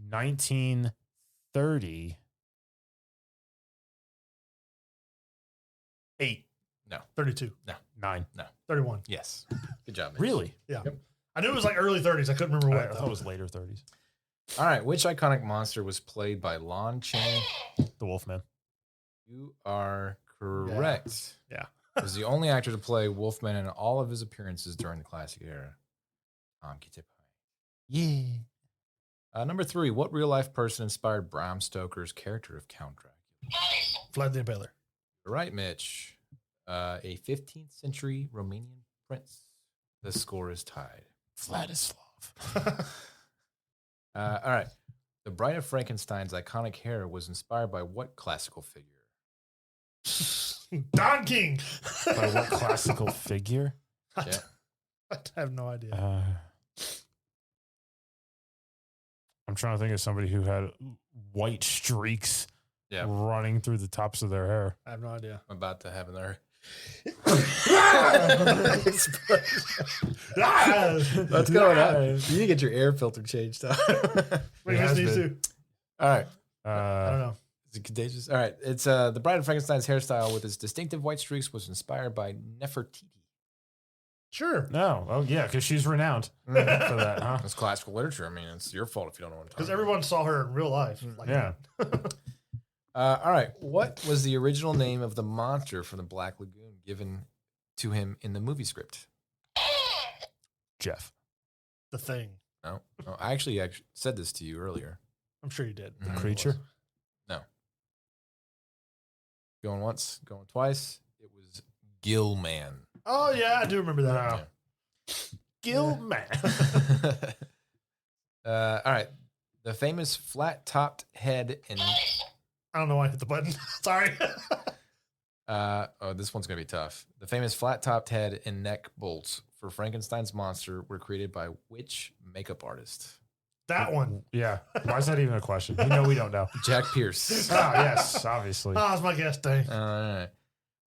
1930. 8. No. 32. 9. 31. Yes. Good job, Mitch. Really? Yeah. Yep. I knew it was like early 30s. I couldn't remember I what. thought it was later 30s. All right. Which iconic monster was played by Lon Chaney? The Wolfman. You are correct. Yeah. He was the only actor to play Wolfman in all of his appearances during the classic era. Yeah. Number 3. What real-life person inspired Bram Stoker's character of Count Dracula? Vlad the Impaler. You're right, Mitch. A 15th century Romanian prince. The score is tied. Vladislav. All right. The Bride of Frankenstein's iconic hair was inspired by what classical figure? Don King. By what classical figure? Yeah. I have no idea. I'm trying to think of somebody who had white streaks running through the tops of their hair. I have no idea. I'm about to have another. What's going on? You need to get your air filter changed. Wait, who's these two? All right. I don't know. Is it contagious? All right. It's the Bride of Frankenstein's hairstyle with its distinctive white streaks was inspired by Nefertiti. Sure. No. Oh, yeah, because she's renowned for that, huh? It's classical literature. I mean, it's your fault if you don't know what I'm talking Because everyone saw her in real life. Like Yeah. all right. What was the original name of the monster from the Black Lagoon given to him in the movie script? Jeff. The Thing. No. I actually said this to you earlier. I'm sure you did. The Creature? No. Going once, going twice. It was Gillman. Oh, yeah, I do remember that. Gilman. All right. The famous flat-topped head in... I don't know why I hit the button. Sorry. This one's going to be tough. The famous flat-topped head and neck bolts for Frankenstein's monster were created by which makeup artist? That one. Yeah. Why is that even a question? You know we don't know. Jack Pierce. Ah, yes, obviously. Oh, it's my guest day. All right.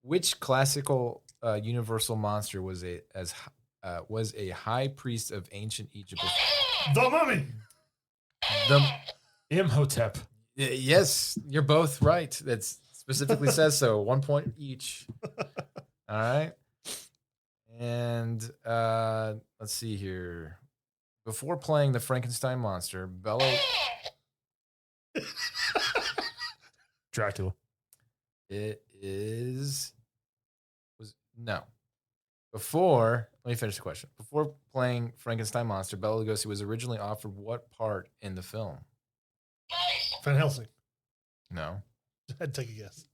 Which classical universal monster was a high priest of ancient Egypt? The Mummy. Imhotep. Yes, you're both right. That specifically says so. 1 point each. All right. And let's see here. Before playing the Frankenstein monster, Bela... Dracula. It is... No. Before... Let me finish the question. Before playing Frankenstein monster, Bela Lugosi was originally offered what part in the film? Van Helsing. No. I'd take a guess.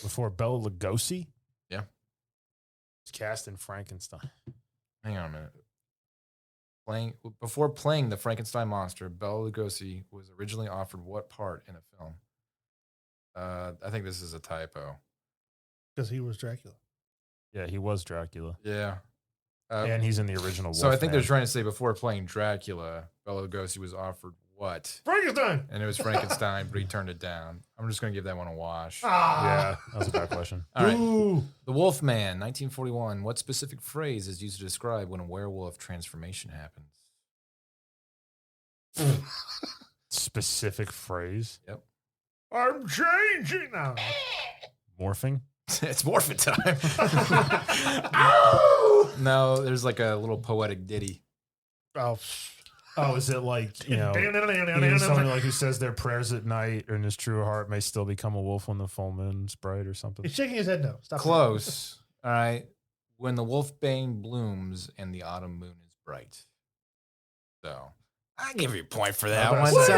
Before Bela Lugosi? Yeah. It's cast in Frankenstein. Hang on a minute. Before playing the Frankenstein monster, Bela Lugosi was originally offered what part in a film? I think this is a typo. Because he was Dracula. Yeah, he was Dracula. Yeah. And he's in the original So I think they're Wolfman. trying to say before playing Dracula, Bela Lugosi was offered what? Frankenstein. And it was Frankenstein, but he turned it down. I'm just going to give that one a wash. Yeah, that was a bad question. All right. Ooh. The Wolfman, 1941. What specific phrase is used to describe when a werewolf transformation happens? Specific phrase? Yep. I'm changing now. Morphing? It's morphin' time. No, there's like a little poetic ditty. Oh. Oh, is it like, you know, somebody like who says their prayers at night or in his true heart may still become a wolf when the full moon's bright or something? He's shaking his head no. Stop. Close. All right. When the wolfbane blooms and the autumn moon is bright. So I give you a point for that one. What? It wasn't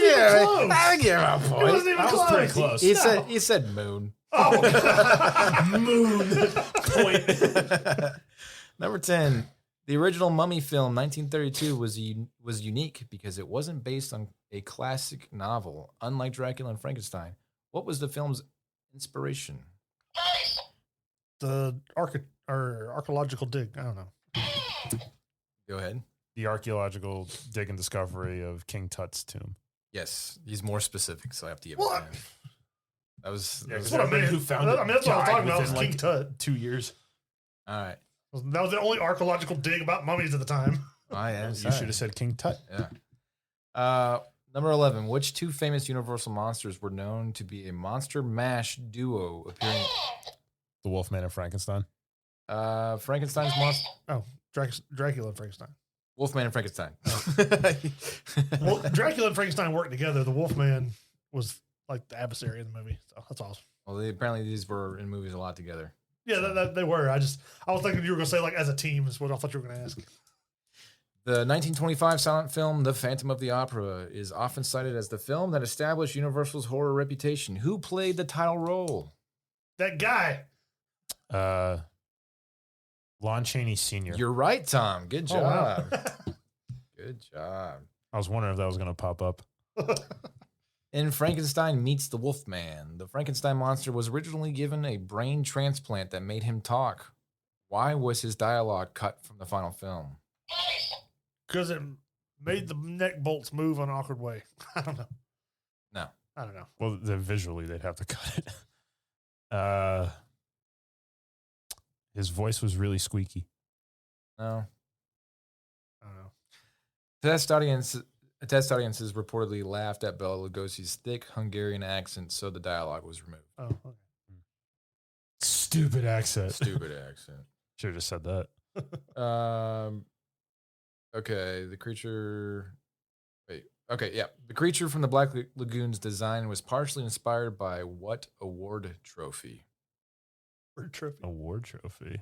even close. I give him a It point. wasn't even That was close. pretty close. He said moon. Oh, Moon. Point. Number 10. The original Mummy film, 1932, was unique because it wasn't based on a classic novel, unlike Dracula and Frankenstein. What was the film's inspiration? the archaeological dig. I don't know. Go ahead. The archaeological dig and discovery of King Tut's tomb. Yes, he's more specific, so I have to give Well, it to him. That was That's what I mean. Who found it? I mean, that's what I was died talking about. within, Was King Tut. 2 years. all right. That was the only archaeological dig about mummies at the time. I am. You should have said King Tut. Yeah. Number 11. Which two famous Universal monsters were known to be a monster mash duo appearing? The Wolfman and Frankenstein. Frankenstein's monster. Oh, Dracula and Frankenstein. Wolfman and Frankenstein. Well, Dracula and Frankenstein worked together. The Wolfman was like the adversary in the movie. So that's awesome. Well, apparently these were in movies a lot together. Yeah, they were. I was thinking you were going to say like as a team is what I thought you were going to ask. The 1925 silent film The Phantom of the Opera is often cited as the film that established Universal's horror reputation. Who played the title role? That guy. Lon Chaney Sr. You're right, Tom. Good Oh, wow. job. Good job. I was wondering if that was going to pop up. In Frankenstein Meets the Wolfman, the Frankenstein monster was originally given a brain transplant that made him talk. Why was his dialogue cut from the final film? Because it made the neck bolts move in an awkward way. I don't know. No. I don't know. Well, visually, they'd have to cut it. His voice was really squeaky. No. I don't know. Test audiences reportedly laughed at Bela Lugosi's thick Hungarian accent, so the dialogue was removed. Oh, okay. Stupid accent. Stupid accent. Should have just said that. Okay, the creature. Wait. Okay, yeah. The creature from the Black Lagoon's design was partially inspired by what award trophy? Award trophy.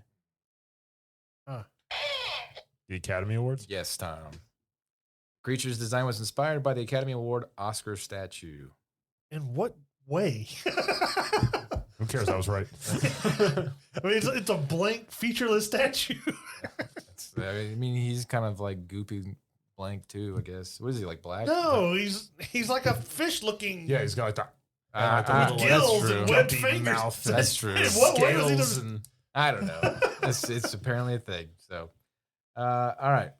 Huh. The Academy Awards? Yes, Tom. Creature's design was inspired by the Academy Award Oscar statue. In what way? Who cares? I was right. I mean, it's a blank, featureless statue. I mean, he's kind of like goopy blank too, I guess. What is he, like black? No, he's like a fish-looking. Yeah, he's got like that. That's gills true. and webbed Guppy fingers. mouth. That's true. In what way was he Scales the- and I don't know. It's apparently a thing. So, all right.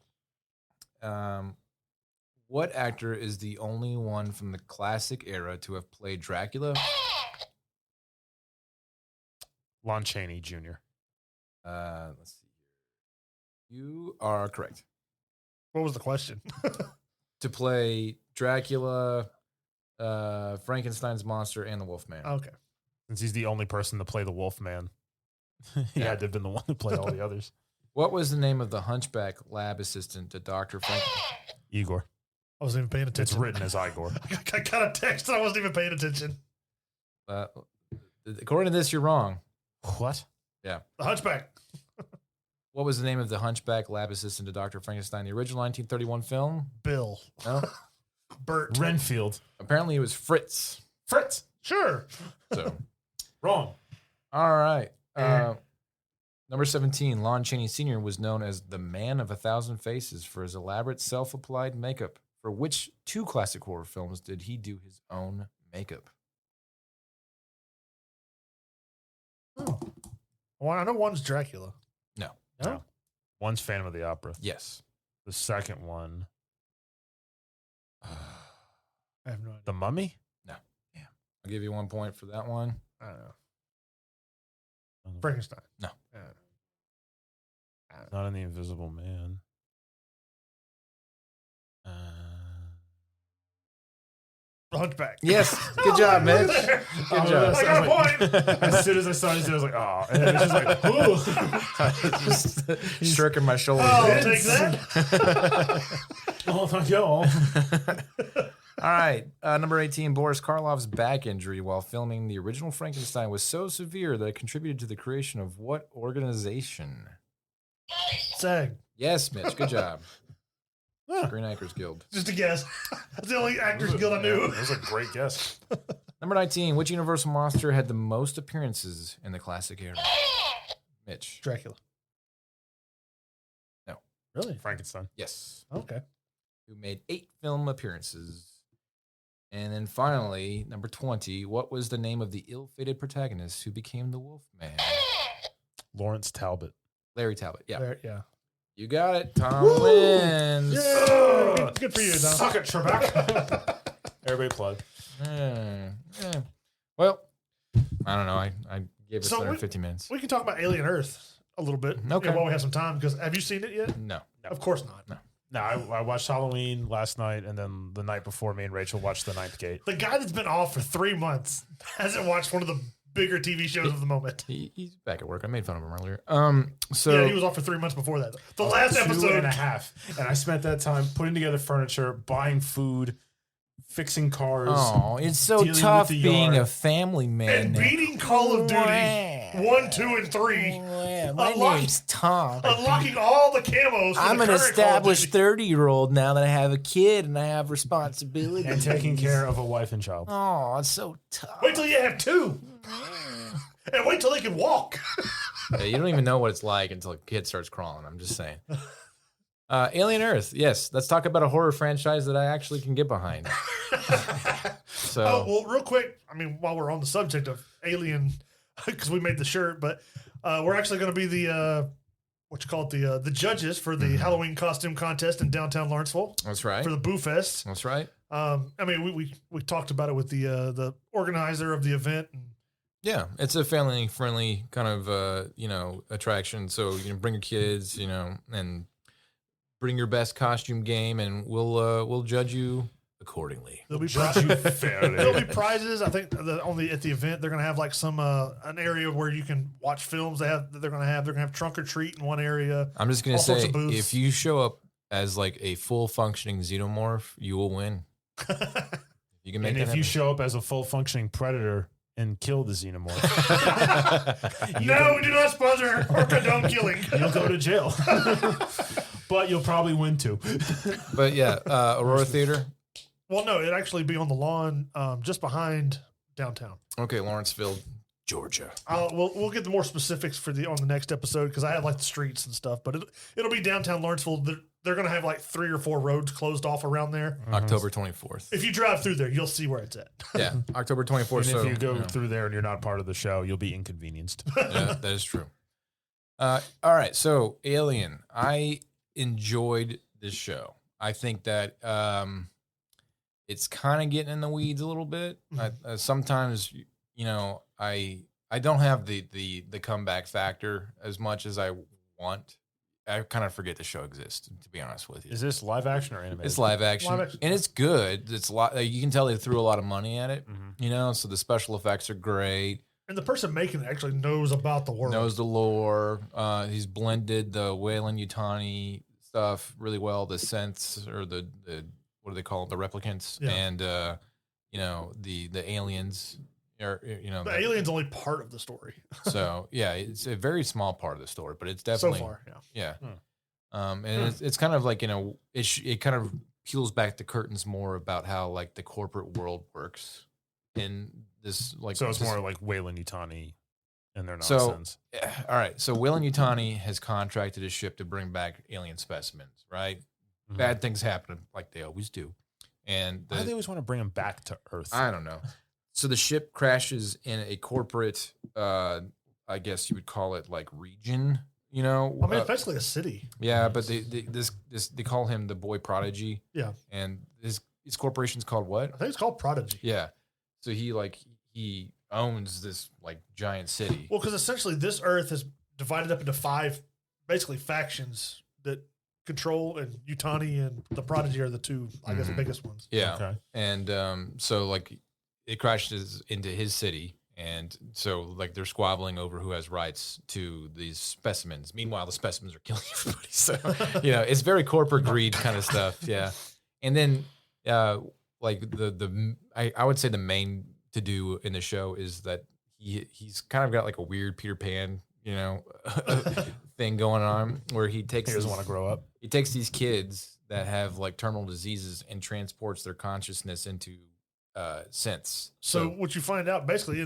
What actor is the only one from the classic era to have played Dracula? Lon Chaney Jr. Let's see here. You are correct. What was the question? To play Dracula, Frankenstein's monster, and the Wolfman. Okay. Since he's the only person to play the Wolfman, he Yeah. had to have been the one to play all the others. What was the name of the hunchback lab assistant to Dr. Frank? Igor. I wasn't even paying It's attention. written as Igor. I got a text and I wasn't even paying attention. According to this, you're wrong. What? Yeah. The Hunchback. What was the name of the hunchback lab assistant to Dr. Frankenstein? The original 1931 film? Bill. No. Bert. Renfield. Apparently it was Fritz. Fritz. Sure. So, Wrong. all right. Number 17, Lon Chaney Sr. was known as the Man of 1,000 Faces for his elaborate self-applied makeup. For which two classic horror films did he do his own makeup? Well, I know one's Dracula. No. No? One's Phantom of the Opera. Yes. The second one, I have no idea. The Mummy. I'll give you 1 point for that one. I don't know. Frankenstein. No. Not in The Invisible Man. The Hunchback. Yes. Good job, Mitch. Good job. I got a point. As soon as I saw it, I was like, oh. And then it's just like, ooh. Just stroking my shoulders. Oh, there. take that. Oh, thank you. All right. Number 18, Boris Karloff's back injury while filming the original Frankenstein was so severe that it contributed to the creation of what organization? SAG. Yes, Mitch. Good job. Huh. Screen Actors Guild. Just a guess. That's the only Actors Guild I knew. That was a great guess. Number 19. Which Universal monster had the most appearances in the classic era? Mitch. Dracula. No. Really? Frankenstein. Yes. Okay. Who made 8 film appearances. And then finally, number 20. What was the name of the ill-fated protagonist who became the Wolfman? Lawrence Talbot. Larry Talbot. Yeah. Yeah. You got it. Tom wins. Yeah. Good for you, Tom. Suck it, Trebek. Everybody plug. Yeah. Well, I don't know. I gave us So 150 minutes. We can talk about Alien Earth a little bit. Okay. While we have some time, because have you seen it yet? No. Of course not. No. No, I watched Halloween last night, and then the night before, me and Rachel watched The Ninth Gate. The guy that's been off for 3 months hasn't watched one of the bigger TV shows of the moment. He's back at work. I made fun of him earlier. So Yeah, he was off for 3 months before that. The last 2 episode. and a half, and I spent that time putting together furniture, buying food, fixing cars. Oh, it's so dealing tough with the being yard. a family man. And now. beating Call of Duty Wow. 1, 2, and 3. Yeah, my Unlock- name's Tom. Unlocking all the camos. For I'm the an current Call of established Duty. 30-year-old now that I have a kid and I have responsibilities. and taking care of a wife and child. Oh, it's so tough. Wait till you have 2. And wait till they can walk. Yeah, you don't even know what it's like until a kid starts crawling. I'm just saying. Alien Earth. Yes, let's talk about a horror franchise that I actually can get behind. So, Oh, well, real quick, I mean, while we're on the subject of Alien, because we made the shirt, but we're actually going to be the the judges for the Halloween costume contest in downtown Lawrenceville that's right. for the Boo Fest. That's right. I mean, we talked about it with the organizer of the event. And Yeah, it's a family-friendly kind of attraction. So you can bring your kids, and bring your best costume game, and we'll judge you accordingly. there'll be Judge you fairly. there'll be prizes. I think at the event they're going to have like some an area where you can watch films. They're going to have trunk or treat in one area. I'm just gonna All sorts say, of booths. if you show up as like a full functioning xenomorph, you will win. You can make And that if you happen. show up as a full functioning predator and kill the xenomorph, No, we do not sponsor or condone killing. you'll go to jail. But you'll probably win too. But yeah, Aurora Theater. Well, no, it'd actually be on the lawn just behind downtown. Okay, Lawrenceville, Georgia. We'll get the more specifics on the next episode because I have like the streets and stuff, but it'll be downtown Lawrenceville. They're going to have like 3 or 4 roads closed off around there. October 24th. If you drive through there, you'll see where it's at. Yeah, October 24th. And So if you go through there and you're not part of the show, you'll be inconvenienced. yeah, that is true. All right, so Alien. I enjoyed this show. I think that it's kind of getting in the weeds a little bit. Sometimes, I don't have the comeback factor as much as I want. I kind of forget the show exists, to be honest with you. Is this live action or animated? It's live action, Live action. and it's good. It's a lot. You can tell they threw a lot of money at it. Mhm. So the special effects are great. And the person making it actually knows about the world. Knows the lore. He's blended the Weyland-Yutani stuff really well. The synths or the what do they call it? The replicants Yeah. and the aliens. The alien's only part of the story So yeah, it's a very small part of the story, but it's so definitely far. Yeah. yeah. And it's kind of like it kind of peels back the curtains more about how like the corporate world works in this like. So it's this- more like Weyland-Yutani and their So- nonsense. All right. So Weyland-Yutani has contracted a ship to bring back alien specimens, right? Mhm. Bad things happen like they always do. And Why do they always want to bring them back to Earth? I don't know. So the ship crashes in a corporate, I guess you would call it like region, I mean, it's basically a city. yeah, but they call him the boy prodigy. Yeah. And his corporation's called what? I think it's called Prodigy. Yeah. So he owns this like giant city. Well, because essentially this Earth is divided up into 5 basically factions that control, and Yutani and the Prodigy are the 2, I guess, the biggest ones. Yeah. Okay. And so like it crashes into his city, and so like they're squabbling over who has rights to these specimens. Meanwhile, the specimens are killing everybody. So it's very corporate greed kind of stuff. Yeah. And then like I would say the main to do in the show is that he's kind of got like a weird Peter Pan thing going on where he He takes doesn't want to grow up. he takes these kids that have like terminal diseases and transports their consciousness into synths. So what you find out basically,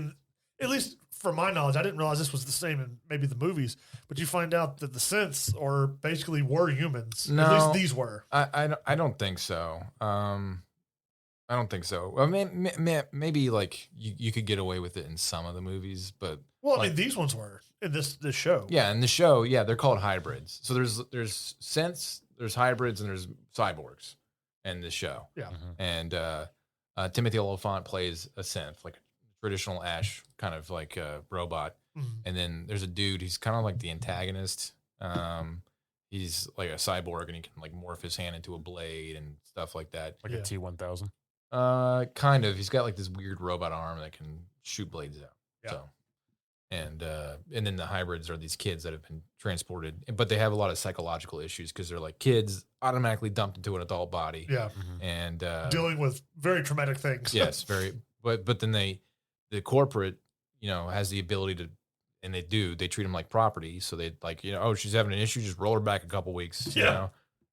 at least from my knowledge, I didn't realize this was the same in maybe the movies, but you find out that the synths were humans. No, at least these were. I don't think so. I don't think so. I mean, maybe like you could get away with it in some of the movies, but Well, I mean, these ones were in this show. Yeah, in the show, they're called hybrids. So there's synths, there's hybrids, and there's cyborgs in the show. Yeah. And Timothy Olyphant plays a synth, like a traditional Ash kind of like a robot. And then there's a dude, he's kind of like the antagonist. He's like a cyborg, and he can like morph his hand into a blade and stuff like that. Like a T-1000. Kind of. He's got like this weird robot arm that can shoot blades out. Yeah. So, and then the hybrids are these kids that have been transported, but they have a lot of psychological issues because they're like kids automatically dumped into an adult body. Yeah. And dealing with very traumatic things. Yes, very. But then the corporate, has the ability to, and they treat them like property. So they like, oh, she's having an issue, just roll her back a couple weeks. Yeah.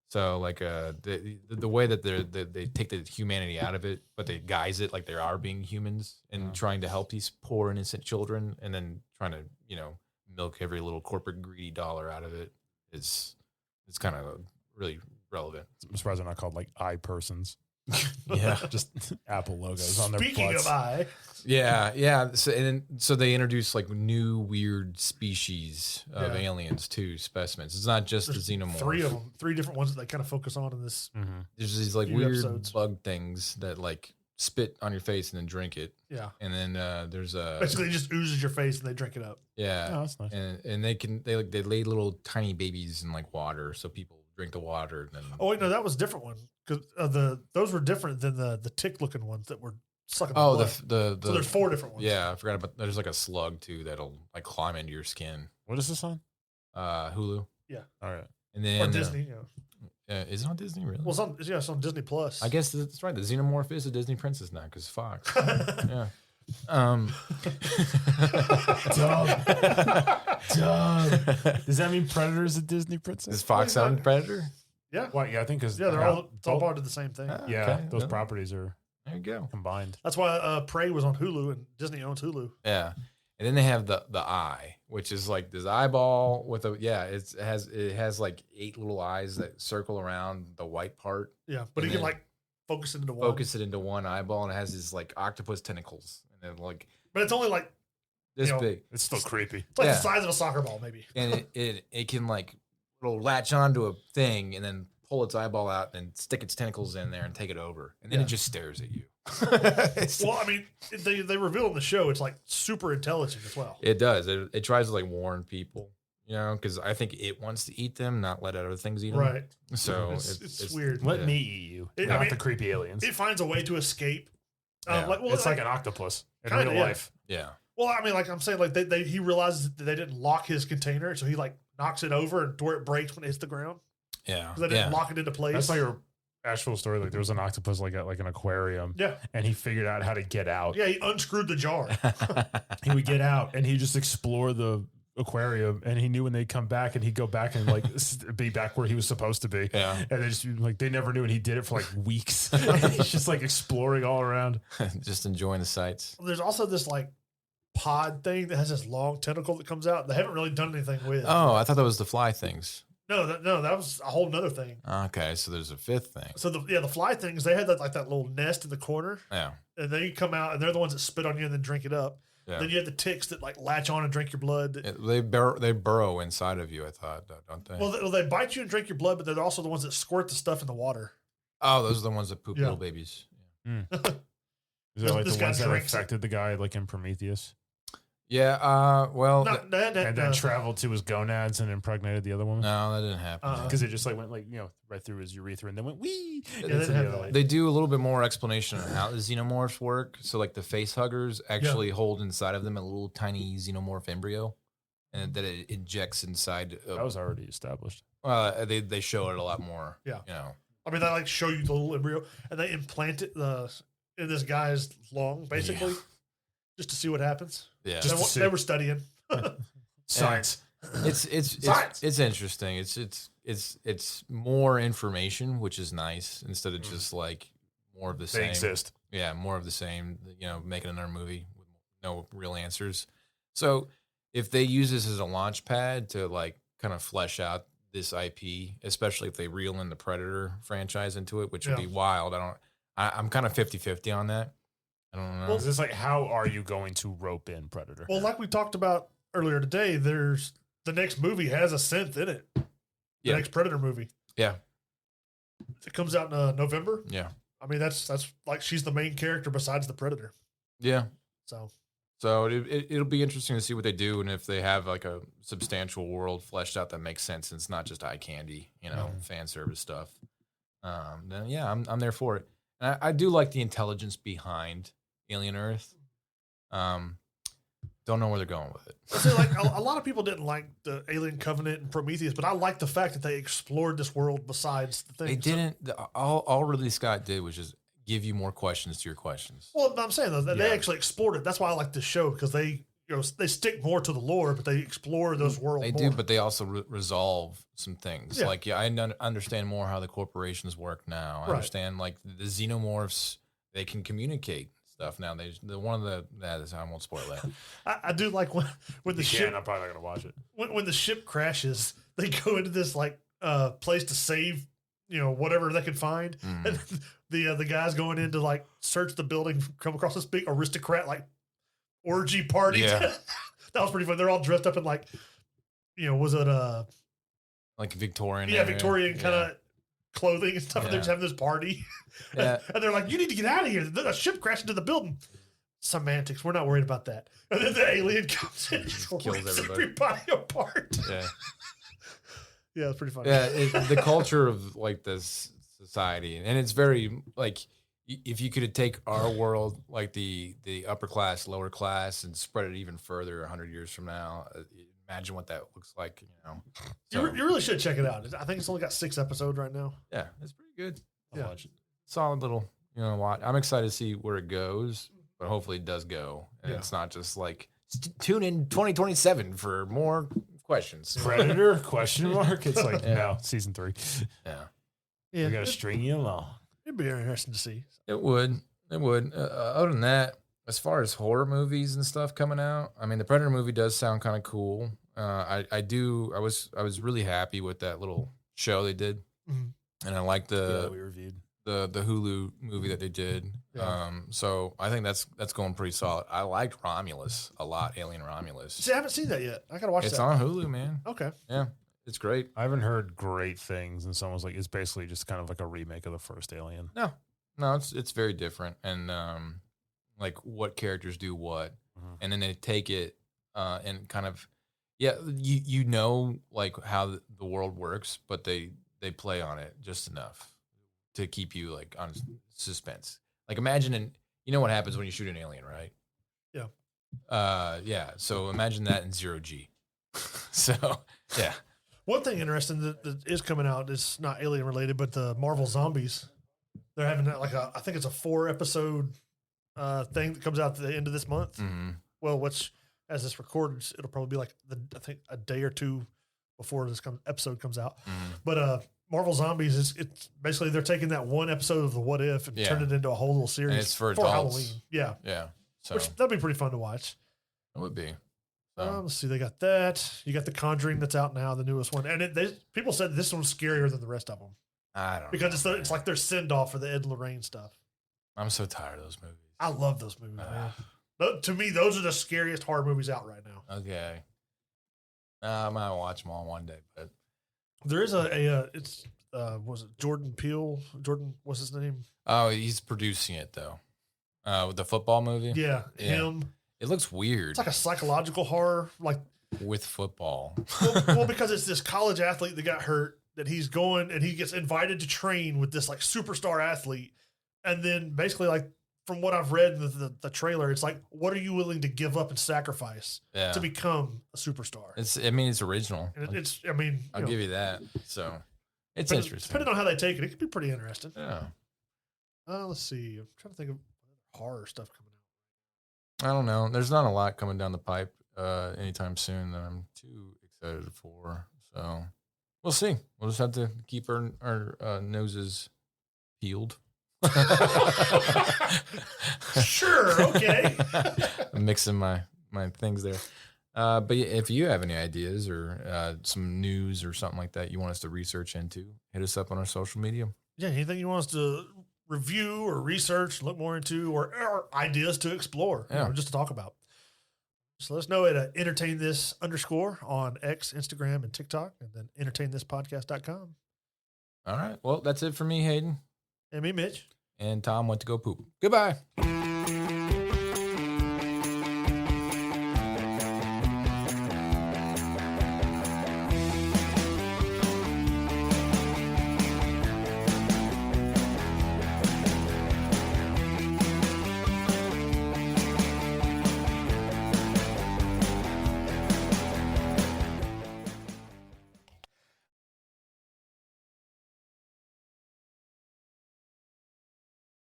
So like the way that they take the humanity out of it, but they guise it like they are being humans and trying to help these poor innocent children, and then trying to milk every little corporate greedy dollar out of it it's kind of really relevant. I'm surprised they're not called like eye persons. Yeah, just Apple logos on their Speaking butts. of eye, yeah. So they introduce like new weird species of aliens too, specimens. It's not just there's the xenomorph. 3 of them, 3 different ones that they kind of focus on in this. There's these like few weird episodes. bug things that like spit on your face and then drink it. Yeah. And then there's a Basically, it just oozes your face and they drink it up. yeah, Oh, that's nice. and they lay little tiny babies in like water, so people drink the water. And then Oh wait, no, that was a different one because those were different than the tick looking ones that were sucking. oh blood. the So there's 4 different ones. yeah, I forgot about. There's like a slug too that'll like climb into your skin. What is this on? Hulu. All right. And then Or Disney. is it on Disney really? Well, it's on Disney Plus. I guess that's right. The xenomorph is a Disney princess now because Fox. Yeah. Does that mean Predator is a Disney princess? Is Fox on Predator? Yeah. Well, yeah, I think because Yeah, it's all part of the same thing. Yeah, Okay. those Well, properties are There you go. combined. That's why Prey was on Hulu and Disney owns Hulu. Yeah. And then they have the eye, which is like this eyeball with it has like 8 little eyes that circle around the white part. Yeah, but And he can then like focus it into one. Focus it into one eyeball, and it has these like octopus tentacles, and then like But it's only like this You know, big. It's still creepy. it's like Yeah. the size of a soccer ball, maybe. And it can like it'll latch onto a thing and then pull its eyeball out and stick its tentacles in there and take it over, and then Yeah. it just stares at you. Well, I mean, they reveal in the show it's like super intelligent as well. It does. It tries to like warn people, because I think it wants to eat them, not let other things eat them. Right. So It's weird. Let yeah. me eat you, I not mean, the creepy aliens. It finds a way to escape. Yeah. It's like an octopus in Kinda, real yeah. life. Yeah. Well, I mean, like I'm saying, like he realizes that they didn't lock his container, so he like knocks it over and to where it breaks when it hits the ground Yeah. because they didn't lock it into place. That's like a actual story. Like there was an octopus like at like an aquarium, yeah, and he figured out how to get out. yeah. He unscrewed the jar. He would get out and he'd just explore the aquarium, and he knew when they'd come back, and he'd go back and like be back where he was supposed to be. Yeah. And they just like they never knew, and he did it for like weeks. And he's just like exploring all around. Just enjoying the sights. There's also this like pod thing that has this long tentacle that comes out. They haven't really done anything with. Oh, I thought that was the fly things. No, that was a whole nother thing. Okay, so there's a 5th thing. So the fly things, they had that little nest in the corner, Yeah. and then you come out, and they're the ones that spit on you and then drink it up. Yeah. Then you have the ticks that like latch on and drink your blood. They burrow inside of you, I thought, don't they? Well, they bite you and drink your blood, but they're also the ones that squirt the stuff in the water. Oh, those are the ones that poop Yeah. little babies. Is it like This the guy ones that drinks it. affected the guy like in Prometheus, Yeah. Well, No, and then traveled to his gonads and impregnated the other woman? no, that didn't happen. Because it just like went like right through his urethra and then went wee. Yeah, And they into didn't the have other that. leg. They do a little bit more explanation on how the xenomorphs work. So, like the face huggers actually hold inside of them a little tiny xenomorph embryo, and that it injects inside. That was already established. They show it a lot more. Yeah. You I mean, they like show you the little embryo, and they implant it in this guy's lung, basically, just to see what happens. Yeah. Just to see. They were studying. Science. It's Science. it's interesting. It's more information, which is nice instead of just like more of the They same. exist. Yeah, more of the same. Making another movie with no real answers. So if they use this as a launch pad to like kind of flesh out this IP, especially if they reel in the Predator franchise into it, which would be wild. I'm kind of 50-50 on that. I don't know. Well, is this like, how are you going to rope in Predator? Well, like we talked about earlier today, there's the next movie has a synth in it. The next Predator movie. Yeah. It comes out in November. Yeah. I mean, that's like she's the main character besides the Predator. Yeah. So it'll be interesting to see what they do and if they have like a substantial world fleshed out that makes sense and it's not just eye candy, fan service stuff. Then yeah, I'm there for it. And I do like the intelligence behind Alien Earth. Don't know where they're going with it. So like a lot of people didn't like the Alien Covenant and Prometheus, but I like the fact that they explored this world besides the thing. They didn't. All Ridley Scott did was just give you more questions to your questions. Well, I'm saying though, they actually explored it. That's why I like this show, because they stick more to the lore, but they explore those worlds. They more. do, but they also resolve some things. Yeah. Like I understand more how the corporations work now. I understand like the xenomorphs, they can communicate stuff now. I won't spoil that. I do like when the ship. I'm probably not gonna watch it. When the ship crashes, they go into this like place to save whatever they can find, and the guys going in to like search the building, come across this big aristocrat like orgy party. Yeah. That was pretty fun. They're all dressed up in like, was it like Victorian? Yeah, Victorian kind of clothing and stuff. And they're just having this party. Yeah. And they're like, "You need to get out of here. The ship crashed into the building." Semantics. We're not worried about that. And then the alien comes in and just kills everybody apart. Yeah. Yeah, it's pretty funny. Yeah, the culture of like this society, and it's very like if you could take our world, like the upper class, lower class, and spread it even further 100 years from now, imagine what that looks like. You really should check it out. I think it's only got 6 episodes right now. Yeah, it's pretty good. I'll watch it. Solid little, watch. I'm excited to see where it goes, but hopefully it does go, and it's not just like tune in 2027 for more questions. Predator ? It's like no, season 3. Yeah, we gotta string you along. It'd be interesting to see. It would. Other than that, as far as horror movies and stuff coming out, I mean, the Predator movie does sound kind of cool. I was really happy with that little show they did, and I like we reviewed the Hulu movie that they did. Yeah. So I think that's going pretty solid. I liked Romulus a lot, Alien Romulus. See, I haven't seen that yet. I gotta watch It's that. on Hulu, man. Okay. Yeah, it's great. I haven't heard great things, and someone's like, it's basically just kind of like a remake of the first Alien. No, it's very different, and like what characters do what, and then they take it and kind of like how the world works, but they play on it just enough to keep you like on suspense. Like imagine what happens when you shoot an alien, right? Yeah. So imagine that in 0G. So yeah. One thing interesting that is coming out is not alien related, but the Marvel Zombies. They're having like I think it's a 4-episode thing that comes out at the end of this month. Mm-hmm. Well, which as this records, it'll probably be like I think a day or two before this episode comes out. Mm-hmm. But Marvel Zombies it's basically they're taking that one episode of the What If and turning it into a whole little series. And it's for adults. Halloween. Yeah. Yeah. So Which that'd be pretty fun to watch. it would be. So. Let's see. They got that. You got The Conjuring that's out now, the newest one, and people said this one's scarier than the rest of them. I don't know. Because it's like their send off for the Ed Lorraine stuff. I'm so tired of those movies. I love those movies, man. To me, those are the scariest horror movies out right now. Okay. I might watch them all one day, but there is was it Jordan Peele? Jordan, what's his name? Oh, he's producing it though. With the football movie. Yeah, him. It looks weird. It's like a psychological horror, like with football. well, because it's this college athlete that got hurt that he's going and he gets invited to train with this like superstar athlete, and then basically like from what I've read in the trailer, it's like what are you willing to give up and sacrifice to become a superstar? It's original. And I'll give you that. So it's interesting. Depending on how they take it, it could be pretty interesting. Yeah. Let's see. I'm trying to think of horror stuff coming out. I don't know. There's not a lot coming down the pipe anytime soon that I'm too excited for. So we'll see. We'll just have to keep our noses peeled. Sure, okay. I'm mixing my things there. But if you have any ideas or some news or something like that you want us to research into, hit us up on our social media. Yeah, anything you want us to review or research, look more into, or ideas to explore, just to talk about. So let us know at entertainthis_ on X, Instagram, and TikTok, and then entertainthispodcast.com. All right. Well, that's it for me, Hayden. And me, Mitch. And Tom went to go poop. Goodbye.